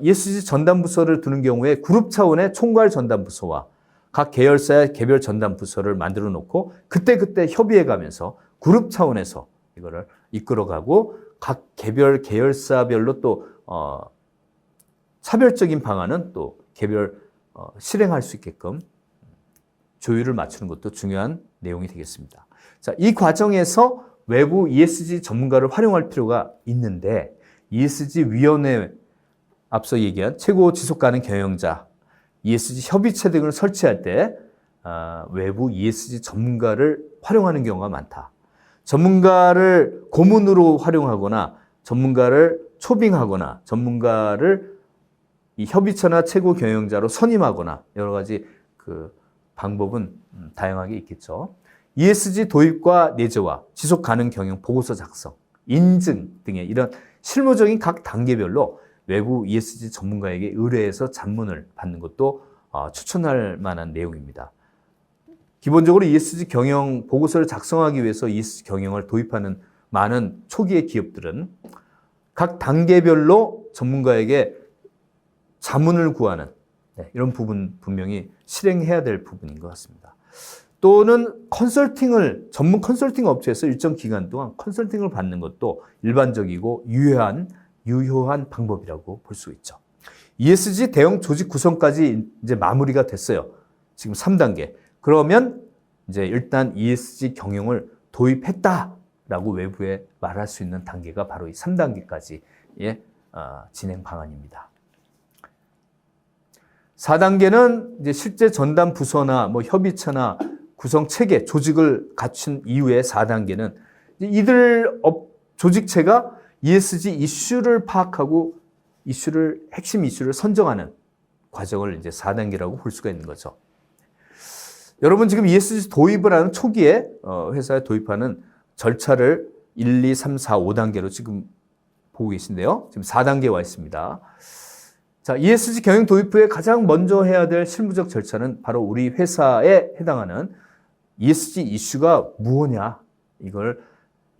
ESG 전담부서를 두는 경우에 그룹 차원의 총괄 전담부서와 각 계열사의 개별 전담부서를 만들어 놓고 그때그때 협의해 가면서 그룹 차원에서 이거를 이끌어가고 각 개별 계열사별로 또 차별적인 방안은 또 개별 실행할 수 있게끔 조율을 맞추는 것도 중요한 내용이 되겠습니다. 자, 이 과정에서 외부 ESG 전문가를 활용할 필요가 있는데 ESG 위원회 앞서 얘기한 최고 지속 가능 경영자, ESG 협의체 등을 설치할 때 외부 ESG 전문가를 활용하는 경우가 많다. 전문가를 고문으로 활용하거나 전문가를 초빙하거나 전문가를 이 협의체나 최고 경영자로 선임하거나 여러 가지 그 방법은 다양하게 있겠죠. ESG 도입과 내재화, 지속 가능 경영 보고서 작성, 인증 등의 이런 실무적인 각 단계별로 외부 ESG 전문가에게 의뢰해서 자문을 받는 것도 추천할 만한 내용입니다. 기본적으로 ESG 경영 보고서를 작성하기 위해서 ESG 경영을 도입하는 많은 초기의 기업들은 각 단계별로 전문가에게 자문을 구하는 이런 부분 분명히 실행해야 될 부분인 것 같습니다. 또는 전문 컨설팅 업체에서 일정 기간 동안 컨설팅을 받는 것도 일반적이고 유효한 방법이라고 볼 수 있죠. ESG 대형 조직 구성까지 이제 마무리가 됐어요. 지금 3단계. 그러면 이제 일단 ESG 경영을 도입했다라고 외부에 말할 수 있는 단계가 바로 이 3단계까지의 진행 방안입니다. 4단계는 이제 실제 전담 부서나 뭐 협의체나 구성 체계, 조직을 갖춘 이후에 4단계는 이들 조직체가 ESG 이슈를 파악하고 핵심 이슈를 선정하는 과정을 이제 4단계라고 볼 수가 있는 거죠. 여러분 지금 ESG 도입을 하는 초기에 회사에 도입하는 절차를 1, 2, 3, 4, 5단계로 지금 보고 계신데요. 지금 4단계에 와 있습니다. 자, ESG 경영 도입 후에 가장 먼저 해야 될 실무적 절차는 바로 우리 회사에 해당하는 ESG 이슈가 무엇냐, 이걸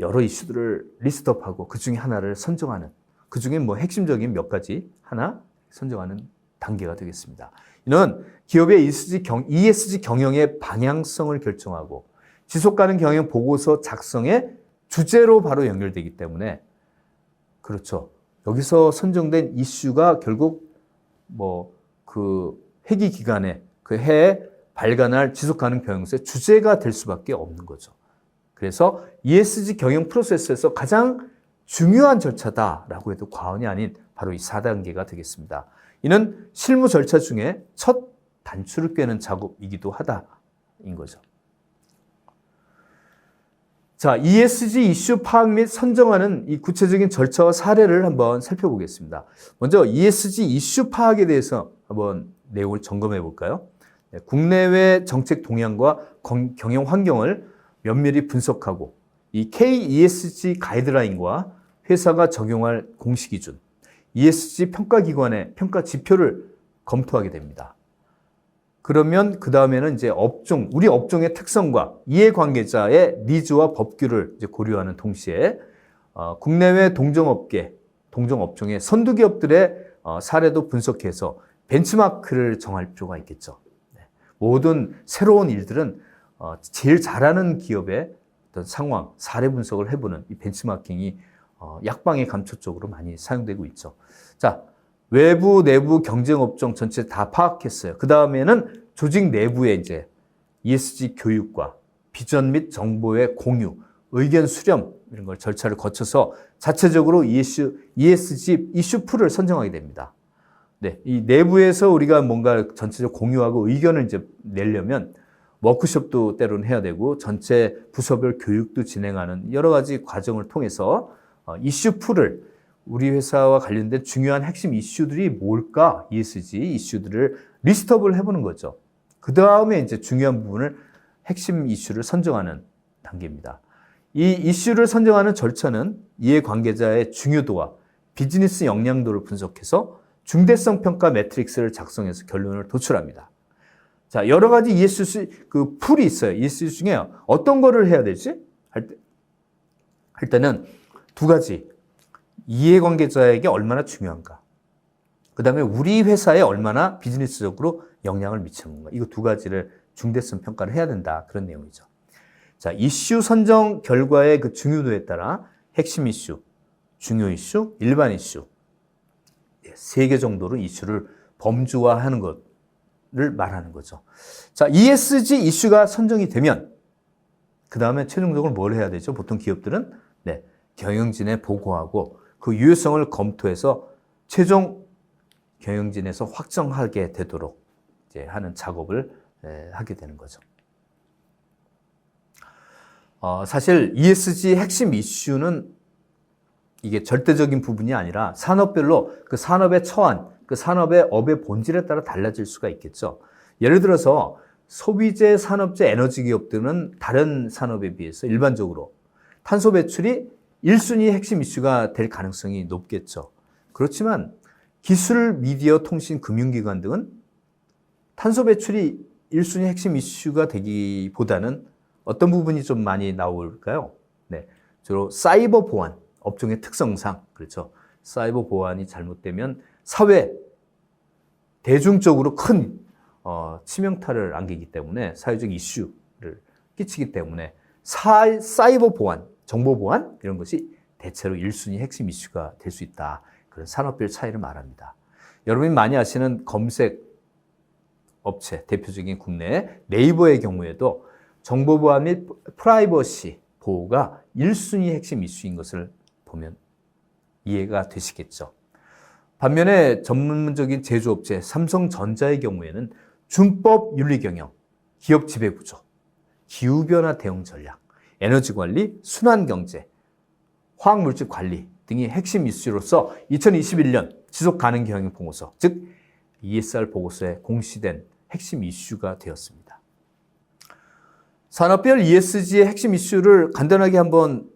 여러 이슈들을 리스트업하고 그 중에 하나를 선정하는, 그 중에 뭐 핵심적인 몇 가지 하나 선정하는 단계가 되겠습니다. 이는 기업의 ESG 경영의 방향성을 결정하고 지속가능 경영 보고서 작성의 주제로 바로 연결되기 때문에, 그렇죠. 여기서 선정된 이슈가 결국 그 회기 기간에 그 해에 발간할 지속가능 경영서의 주제가 될 수밖에 없는 거죠. 그래서 ESG 경영 프로세스에서 가장 중요한 절차다라고 해도 과언이 아닌 바로 이 4단계가 되겠습니다. 이는 실무 절차 중에 첫 단추를 꿰는 작업이기도 하다인 거죠. 자, ESG 이슈 파악 및 선정하는 이 구체적인 절차와 사례를 한번 살펴보겠습니다. 먼저 ESG 이슈 파악에 대해서 한번 내용을 점검해 볼까요? 국내외 정책 동향과 경영 환경을 면밀히 분석하고 이 KESG 가이드라인과 회사가 적용할 공시 기준, ESG 평가기관의 평가 지표를 검토하게 됩니다. 그러면 그 다음에는 이제 우리 업종의 특성과 이해관계자의 니즈와 법규를 이제 고려하는 동시에 국내외 동종업종의 선두기업들의 사례도 분석해서 벤치마크를 정할 필요가 있겠죠. 모든 새로운 일들은 제일 잘하는 기업의 어떤 상황, 사례 분석을 해보는 이 벤치마킹이 약방의 감초 쪽으로 많이 사용되고 있죠. 자, 외부, 내부 경쟁 업종 전체 다 파악했어요. 그 다음에는 조직 내부에 이제 ESG 교육과 비전 및 정보의 공유, 의견 수렴 이런 걸 절차를 거쳐서 자체적으로 ESG 이슈 풀을 선정하게 됩니다. 네, 이 내부에서 우리가 뭔가 전체적 공유하고 의견을 이제 내려면 워크숍도 때로는 해야 되고 전체 부서별 교육도 진행하는 여러 가지 과정을 통해서 이슈 풀을 우리 회사와 관련된 중요한 핵심 이슈들이 뭘까? ESG 이슈들을 리스트업을 해보는 거죠. 그 다음에 이제 중요한 부분을 핵심 이슈를 선정하는 단계입니다. 이 이슈를 선정하는 절차는 이해관계자의 중요도와 비즈니스 역량도를 분석해서 중대성 평가 매트릭스를 작성해서 결론을 도출합니다. 자, 여러 가지 ESG 그 풀이 있어요. ESG 중에 어떤 거를 해야 되지? 할 때는 두 가지. 이해관계자에게 얼마나 중요한가. 그 다음에 우리 회사에 얼마나 비즈니스적으로 영향을 미치는 건가. 이거 두 가지를 중대성 평가를 해야 된다. 그런 내용이죠. 자, 이슈 선정 결과의 그 중요도에 따라 핵심 이슈, 중요 이슈, 일반 이슈. 3개 정도로 이슈를 범주화하는 것을 말하는 거죠. 자, ESG 이슈가 선정이 되면 그 다음에 최종적으로 뭘 해야 되죠? 보통 기업들은 경영진에 보고하고 그 유효성을 검토해서 최종 경영진에서 확정하게 되도록 이제 하는 작업을 하게 되는 거죠. 사실 ESG 핵심 이슈는 이게 절대적인 부분이 아니라 산업별로 그 산업의 처한, 그 산업의 업의 본질에 따라 달라질 수가 있겠죠. 예를 들어서 소비재, 산업재, 에너지 기업들은 다른 산업에 비해서 일반적으로 탄소 배출이 1순위 핵심 이슈가 될 가능성이 높겠죠. 그렇지만 기술, 미디어, 통신, 금융기관 등은 탄소 배출이 1순위 핵심 이슈가 되기보다는 어떤 부분이 좀 많이 나올까요? 네, 주로 사이버 보안, 업종의 특성상, 그렇죠. 사이버 보안이 잘못되면 사회, 대중적으로 큰 치명타를 안기기 때문에 사회적 이슈를 끼치기 때문에 사이버 보안, 정보 보안 이런 것이 대체로 1순위 핵심 이슈가 될 수 있다. 그런 산업별 차이를 말합니다. 여러분이 많이 아시는 검색 업체, 대표적인 국내 네이버의 경우에도 정보 보안 및 프라이버시 보호가 1순위 핵심 이슈인 것을 보면 이해가 되시겠죠. 반면에 전문적인 제조업체 삼성전자의 경우에는 준법 윤리 경영, 기업 지배구조, 기후변화 대응 전략, 에너지 관리, 순환 경제, 화학물질 관리 등이 핵심 이슈로서 2021년 지속 가능 경영 보고서, 즉 ESR 보고서에 공시된 핵심 이슈가 되었습니다. 산업별 ESG의 핵심 이슈를 간단하게 한번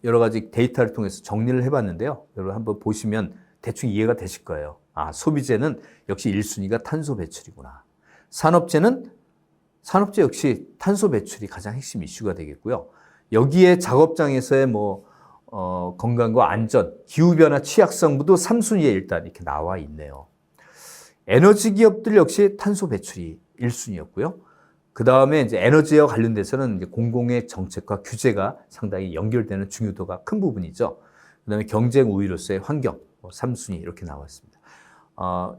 여러 가지 데이터를 통해서 정리를 해봤는데요. 여러분 한번 보시면 대충 이해가 되실 거예요. 아, 소비재는 역시 1순위가 탄소 배출이구나. 산업재 역시 탄소 배출이 가장 핵심 이슈가 되겠고요. 여기에 작업장에서의 건강과 안전, 기후변화 취약성부도 3순위에 일단 이렇게 나와 있네요. 에너지 기업들 역시 탄소 배출이 1순위였고요. 그 다음에 이제 에너지와 관련돼서는 이제 공공의 정책과 규제가 상당히 연결되는 중요도가 큰 부분이죠. 그 다음에 경쟁 우위로서의 환경, 3순위 이렇게 나왔습니다.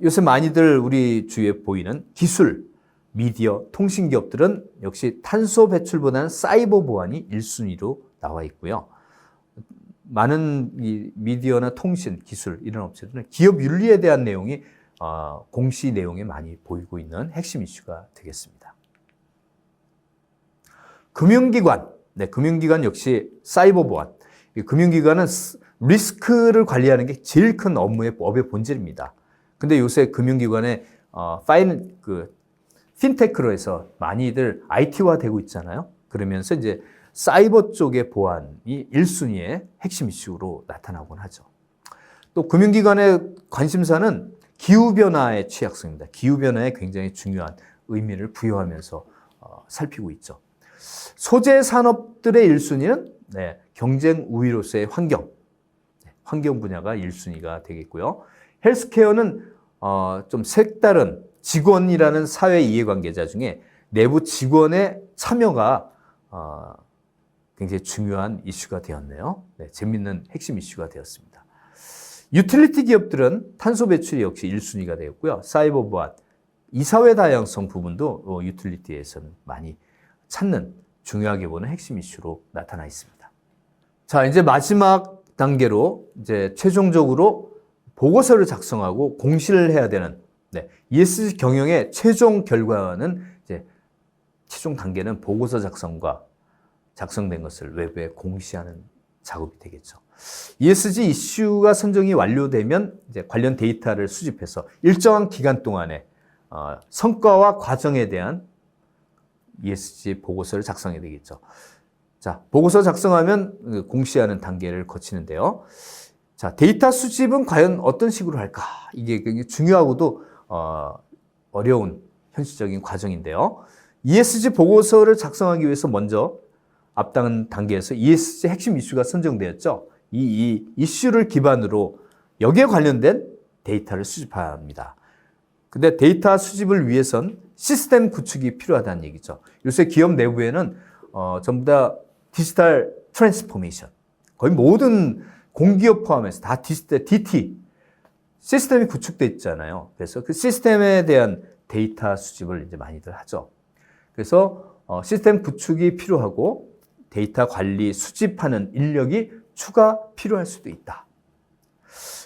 요새 많이들 우리 주위에 보이는 기술, 미디어, 통신 기업들은 역시 탄소 배출보다는 사이버 보안이 1순위로 나와 있고요. 많은 이 미디어나 통신, 기술 이런 업체들은 기업 윤리에 대한 내용이 공시 내용에 많이 보이고 있는 핵심 이슈가 되겠습니다. 금융기관, 금융기관 역시 사이버 보안. 금융기관은 리스크를 관리하는 게 제일 큰 업의 본질입니다. 근데 요새 금융기관에 핀테크로 해서 많이들 IT화 되고 있잖아요. 그러면서 이제 사이버 쪽의 보안이 1순위의 핵심 이슈로 나타나곤 하죠. 또 금융기관의 관심사는 기후변화의 취약성입니다. 기후변화에 굉장히 중요한 의미를 부여하면서 살피고 있죠. 소재 산업들의 1순위는 경쟁 우위로서의 환경 분야가 1순위가 되겠고요. 헬스케어는 좀 색다른 직원이라는 사회 이해관계자 중에 내부 직원의 참여가 굉장히 중요한 이슈가 되었네요. 네, 재밌는 핵심 이슈가 되었습니다. 유틸리티 기업들은 탄소 배출이 역시 1순위가 되었고요. 사이버 보안, 이사회 다양성 부분도 유틸리티에서는 많이 찾는 중요하게 보는 핵심 이슈로 나타나 있습니다. 자, 이제 마지막 단계로 이제 최종적으로 보고서를 작성하고 공시를 해야 되는 ESG 경영의 최종 결과는 이제 최종 단계는 보고서 작성과 작성된 것을 외부에 공시하는 작업이 되겠죠. ESG 이슈가 선정이 완료되면 이제 관련 데이터를 수집해서 일정한 기간 동안에 성과와 과정에 대한 ESG 보고서를 작성해야 되겠죠. 자, 보고서 작성하면 공시하는 단계를 거치는데요. 자, 데이터 수집은 과연 어떤 식으로 할까? 이게 굉장히 중요하고도 어려운 현실적인 과정인데요. ESG 보고서를 작성하기 위해서 먼저 앞당 단계에서 ESG 핵심 이슈가 선정되었죠. 이 이슈를 기반으로 여기에 관련된 데이터를 수집합니다. 근데 데이터 수집을 위해선 시스템 구축이 필요하다는 얘기죠. 요새 기업 내부에는 전부 다 디지털 트랜스포메이션, 거의 모든 공기업 포함해서 다 디지털 DT 시스템이 구축돼 있잖아요. 그래서 그 시스템에 대한 데이터 수집을 이제 많이들 하죠. 그래서 시스템 구축이 필요하고 데이터 관리 수집하는 인력이 추가 필요할 수도 있다.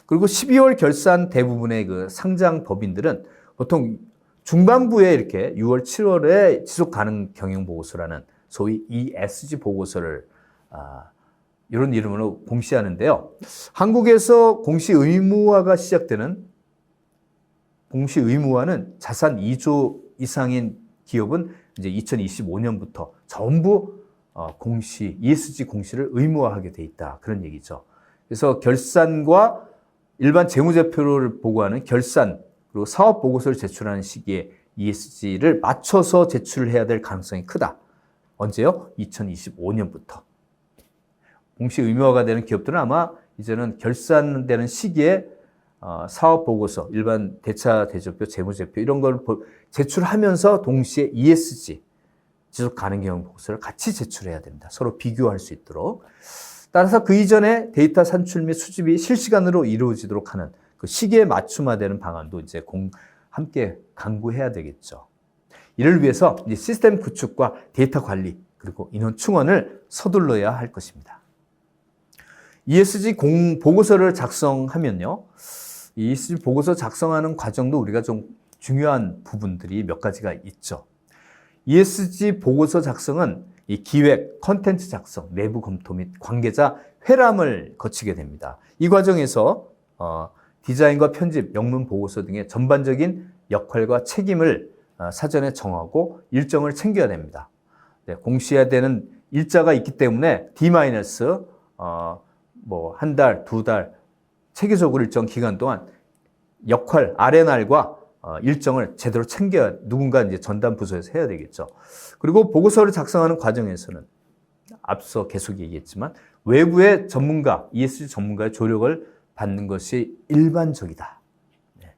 그리고 12월 결산 대부분의 그 상장 법인들은 보통 중반부에 이렇게 6월, 7월에 지속 가능 경영 보고서라는 소위 ESG 보고서를 이런 이름으로 공시하는데요. 한국에서 공시 의무화가 시작되는 공시 의무화는 자산 2조 이상인 기업은 이제 2025년부터 전부 공시, ESG 공시를 의무화하게 돼 있다. 그런 얘기죠. 그래서 결산과 일반 재무제표를 보고하는 결산, 그리고 사업 보고서를 제출하는 시기에 ESG를 맞춰서 제출해야 될 가능성이 크다. 언제요? 2025년부터. 공시 의무화가 되는 기업들은 아마 이제는 결산되는 시기에 사업 보고서, 일반 대차 대조표, 재무제표 이런 걸 제출하면서 동시에 ESG, 지속 가능 경영 보고서를 같이 제출해야 됩니다. 서로 비교할 수 있도록. 따라서 그 이전에 데이터 산출 및 수집이 실시간으로 이루어지도록 하는 그 시기에 맞춤화되는 방안도 이제 함께 강구해야 되겠죠. 이를 위해서 이제 시스템 구축과 데이터 관리 그리고 인원 충원을 서둘러야 할 것입니다. ESG 보고서를 작성하면요. ESG 보고서 작성하는 과정도 우리가 좀 중요한 부분들이 몇 가지가 있죠. ESG 보고서 작성은 이 기획, 컨텐츠 작성, 내부 검토 및 관계자 회람을 거치게 됩니다. 이 과정에서 디자인과 편집, 영문 보고서 등의 전반적인 역할과 책임을 사전에 정하고 일정을 챙겨야 됩니다. 네, 공시해야 되는 일자가 있기 때문에 D- 한 달, 두 달, 체계적으로 일정 기간 동안 역할, R&R과 일정을 제대로 챙겨야 누군가 이제 전담 부서에서 해야 되겠죠. 그리고 보고서를 작성하는 과정에서는 앞서 계속 얘기했지만 외부의 전문가, ESG 전문가의 조력을 받는 것이 일반적이다. 네.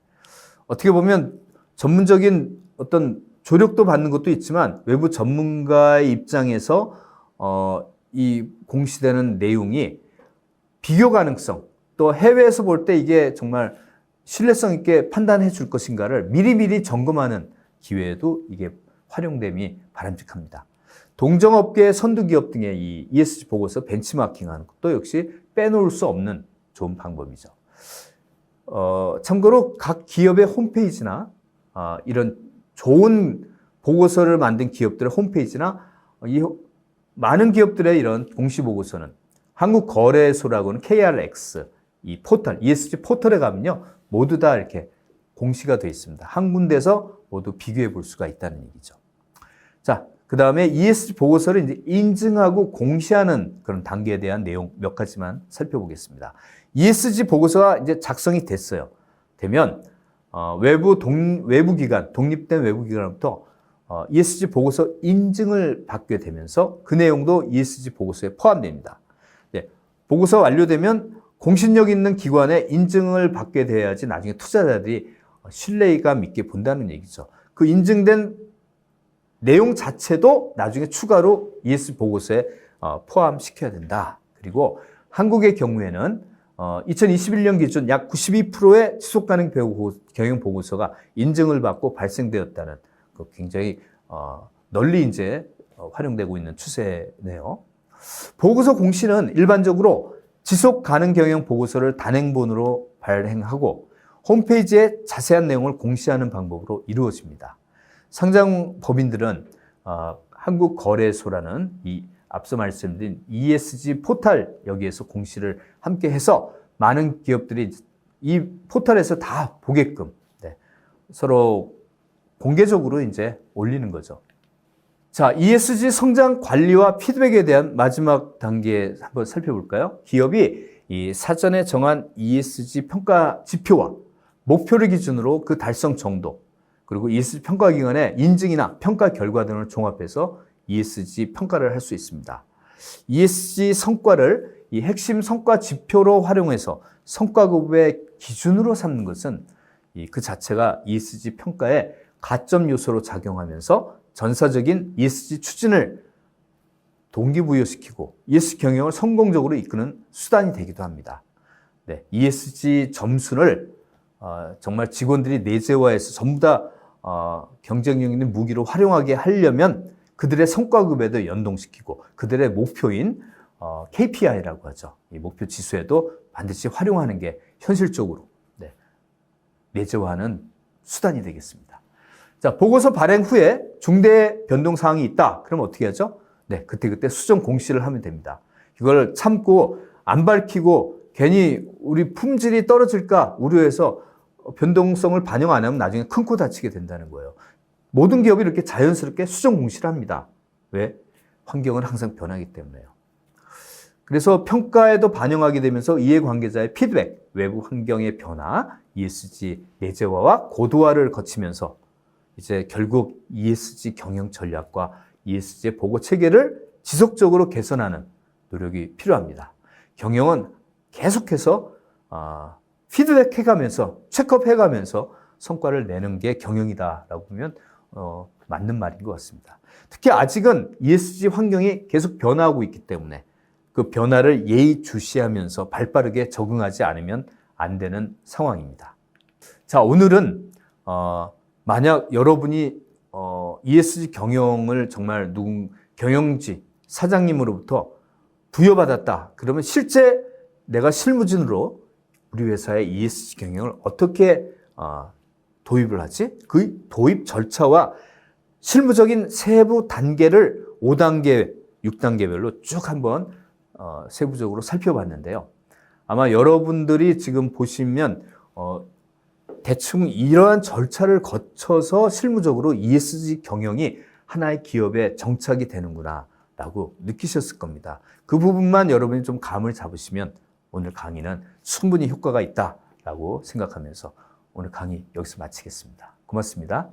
어떻게 보면 전문적인 어떤 조력도 받는 것도 있지만 외부 전문가의 입장에서 이 공시되는 내용이 비교 가능성, 또 해외에서 볼 때 이게 정말 신뢰성 있게 판단해 줄 것인가를 미리미리 점검하는 기회에도 이게 활용됨이 바람직합니다. 동종업계 선두기업 등의 이 ESG 보고서 벤치마킹하는 것도 역시 빼놓을 수 없는 좋은 방법이죠. 참고로 각 기업의 홈페이지나 이런 좋은 보고서를 만든 기업들의 홈페이지나 이 많은 기업들의 이런 공시 보고서는 한국거래소라고는 KRX 이 포털, ESG 포털에 가면요. 모두 다 이렇게 공시가 되어 있습니다. 한 군데서 모두 비교해 볼 수가 있다는 얘기죠. 자, 그 다음에 ESG 보고서를 이제 인증하고 공시하는 그런 단계에 대한 내용 몇 가지만 살펴보겠습니다. ESG 보고서가 이제 작성이 됐어요. 되면, 외부 기관, 독립된 외부 기관으로부터 ESG 보고서 인증을 받게 되면서 그 내용도 ESG 보고서에 포함됩니다. 네, 보고서 완료되면 공신력 있는 기관의 인증을 받게 돼야지 나중에 투자자들이 신뢰감 있게 본다는 얘기죠. 그 인증된 내용 자체도 나중에 추가로 ESG 보고서에 포함시켜야 된다. 그리고 한국의 경우에는 2021년 기준 약 92%의 지속가능 경영 보고서가 인증을 받고 발생되었다는 굉장히 널리 이제 활용되고 있는 추세네요. 보고서 공시는 일반적으로 지속가능 경영 보고서를 단행본으로 발행하고 홈페이지에 자세한 내용을 공시하는 방법으로 이루어집니다. 상장 법인들은 한국거래소라는 이 앞서 말씀드린 ESG 포탈 여기에서 공시를 함께 해서 많은 기업들이 이 포탈에서 다 보게끔 서로 공개적으로 이제 올리는 거죠. 자, ESG 성장 관리와 피드백에 대한 마지막 단계 한번 살펴볼까요? 기업이 이 사전에 정한 ESG 평가 지표와 목표를 기준으로 그 달성 정도, 그리고 ESG 평가 기관의 인증이나 평가 결과 등을 종합해서 ESG 평가를 할 수 있습니다. ESG 성과를 이 핵심 성과 지표로 활용해서 성과급의 기준으로 삼는 것은 그 자체가 ESG 평가의 가점 요소로 작용하면서 전사적인 ESG 추진을 동기부여시키고 ESG 경영을 성공적으로 이끄는 수단이 되기도 합니다. 네, ESG 점수를 정말 직원들이 내재화해서 전부 다 경쟁력 있는 무기로 활용하게 하려면 그들의 성과급에도 연동시키고 그들의 목표인 KPI라고 하죠. 이 목표 지수에도 반드시 활용하는 게 현실적으로 내재화하는 수단이 되겠습니다. 자, 보고서 발행 후에 중대 변동 사항이 있다. 그러면 어떻게 하죠? 네, 그때 수정 공시를 하면 됩니다. 이걸 참고 안 밝히고 괜히 우리 품질이 떨어질까 우려해서 변동성을 반영 안 하면 나중에 큰 코 다치게 된다는 거예요. 모든 기업이 이렇게 자연스럽게 수정 공시를 합니다. 왜? 환경은 항상 변하기 때문에요. 그래서 평가에도 반영하게 되면서 이해관계자의 피드백, 외부 환경의 변화, ESG 내재화와 고도화를 거치면서 이제 결국 ESG 경영 전략과 ESG 보고 체계를 지속적으로 개선하는 노력이 필요합니다. 경영은 계속해서 피드백해가면서 체크업해가면서 성과를 내는 게 경영이다라고 보면 맞는 말인 것 같습니다. 특히 아직은 ESG 환경이 계속 변화하고 있기 때문에 그 변화를 예의주시하면서 발빠르게 적응하지 않으면 안 되는 상황입니다. 자, 오늘은 만약 여러분이 ESG 경영을 정말 경영지 사장님으로부터 부여받았다. 그러면 실제 내가 실무진으로 우리 회사의 ESG 경영을 어떻게 도입을 하지? 그 도입 절차와 실무적인 세부 단계를 5단계, 6단계별로 쭉 한번 세부적으로 살펴봤는데요. 아마 여러분들이 지금 보시면 대충 이러한 절차를 거쳐서 실무적으로 ESG 경영이 하나의 기업에 정착이 되는구나 라고 느끼셨을 겁니다. 그 부분만 여러분이 좀 감을 잡으시면 오늘 강의는 충분히 효과가 있다라고 생각하면서 오늘 강의 여기서 마치겠습니다. 고맙습니다.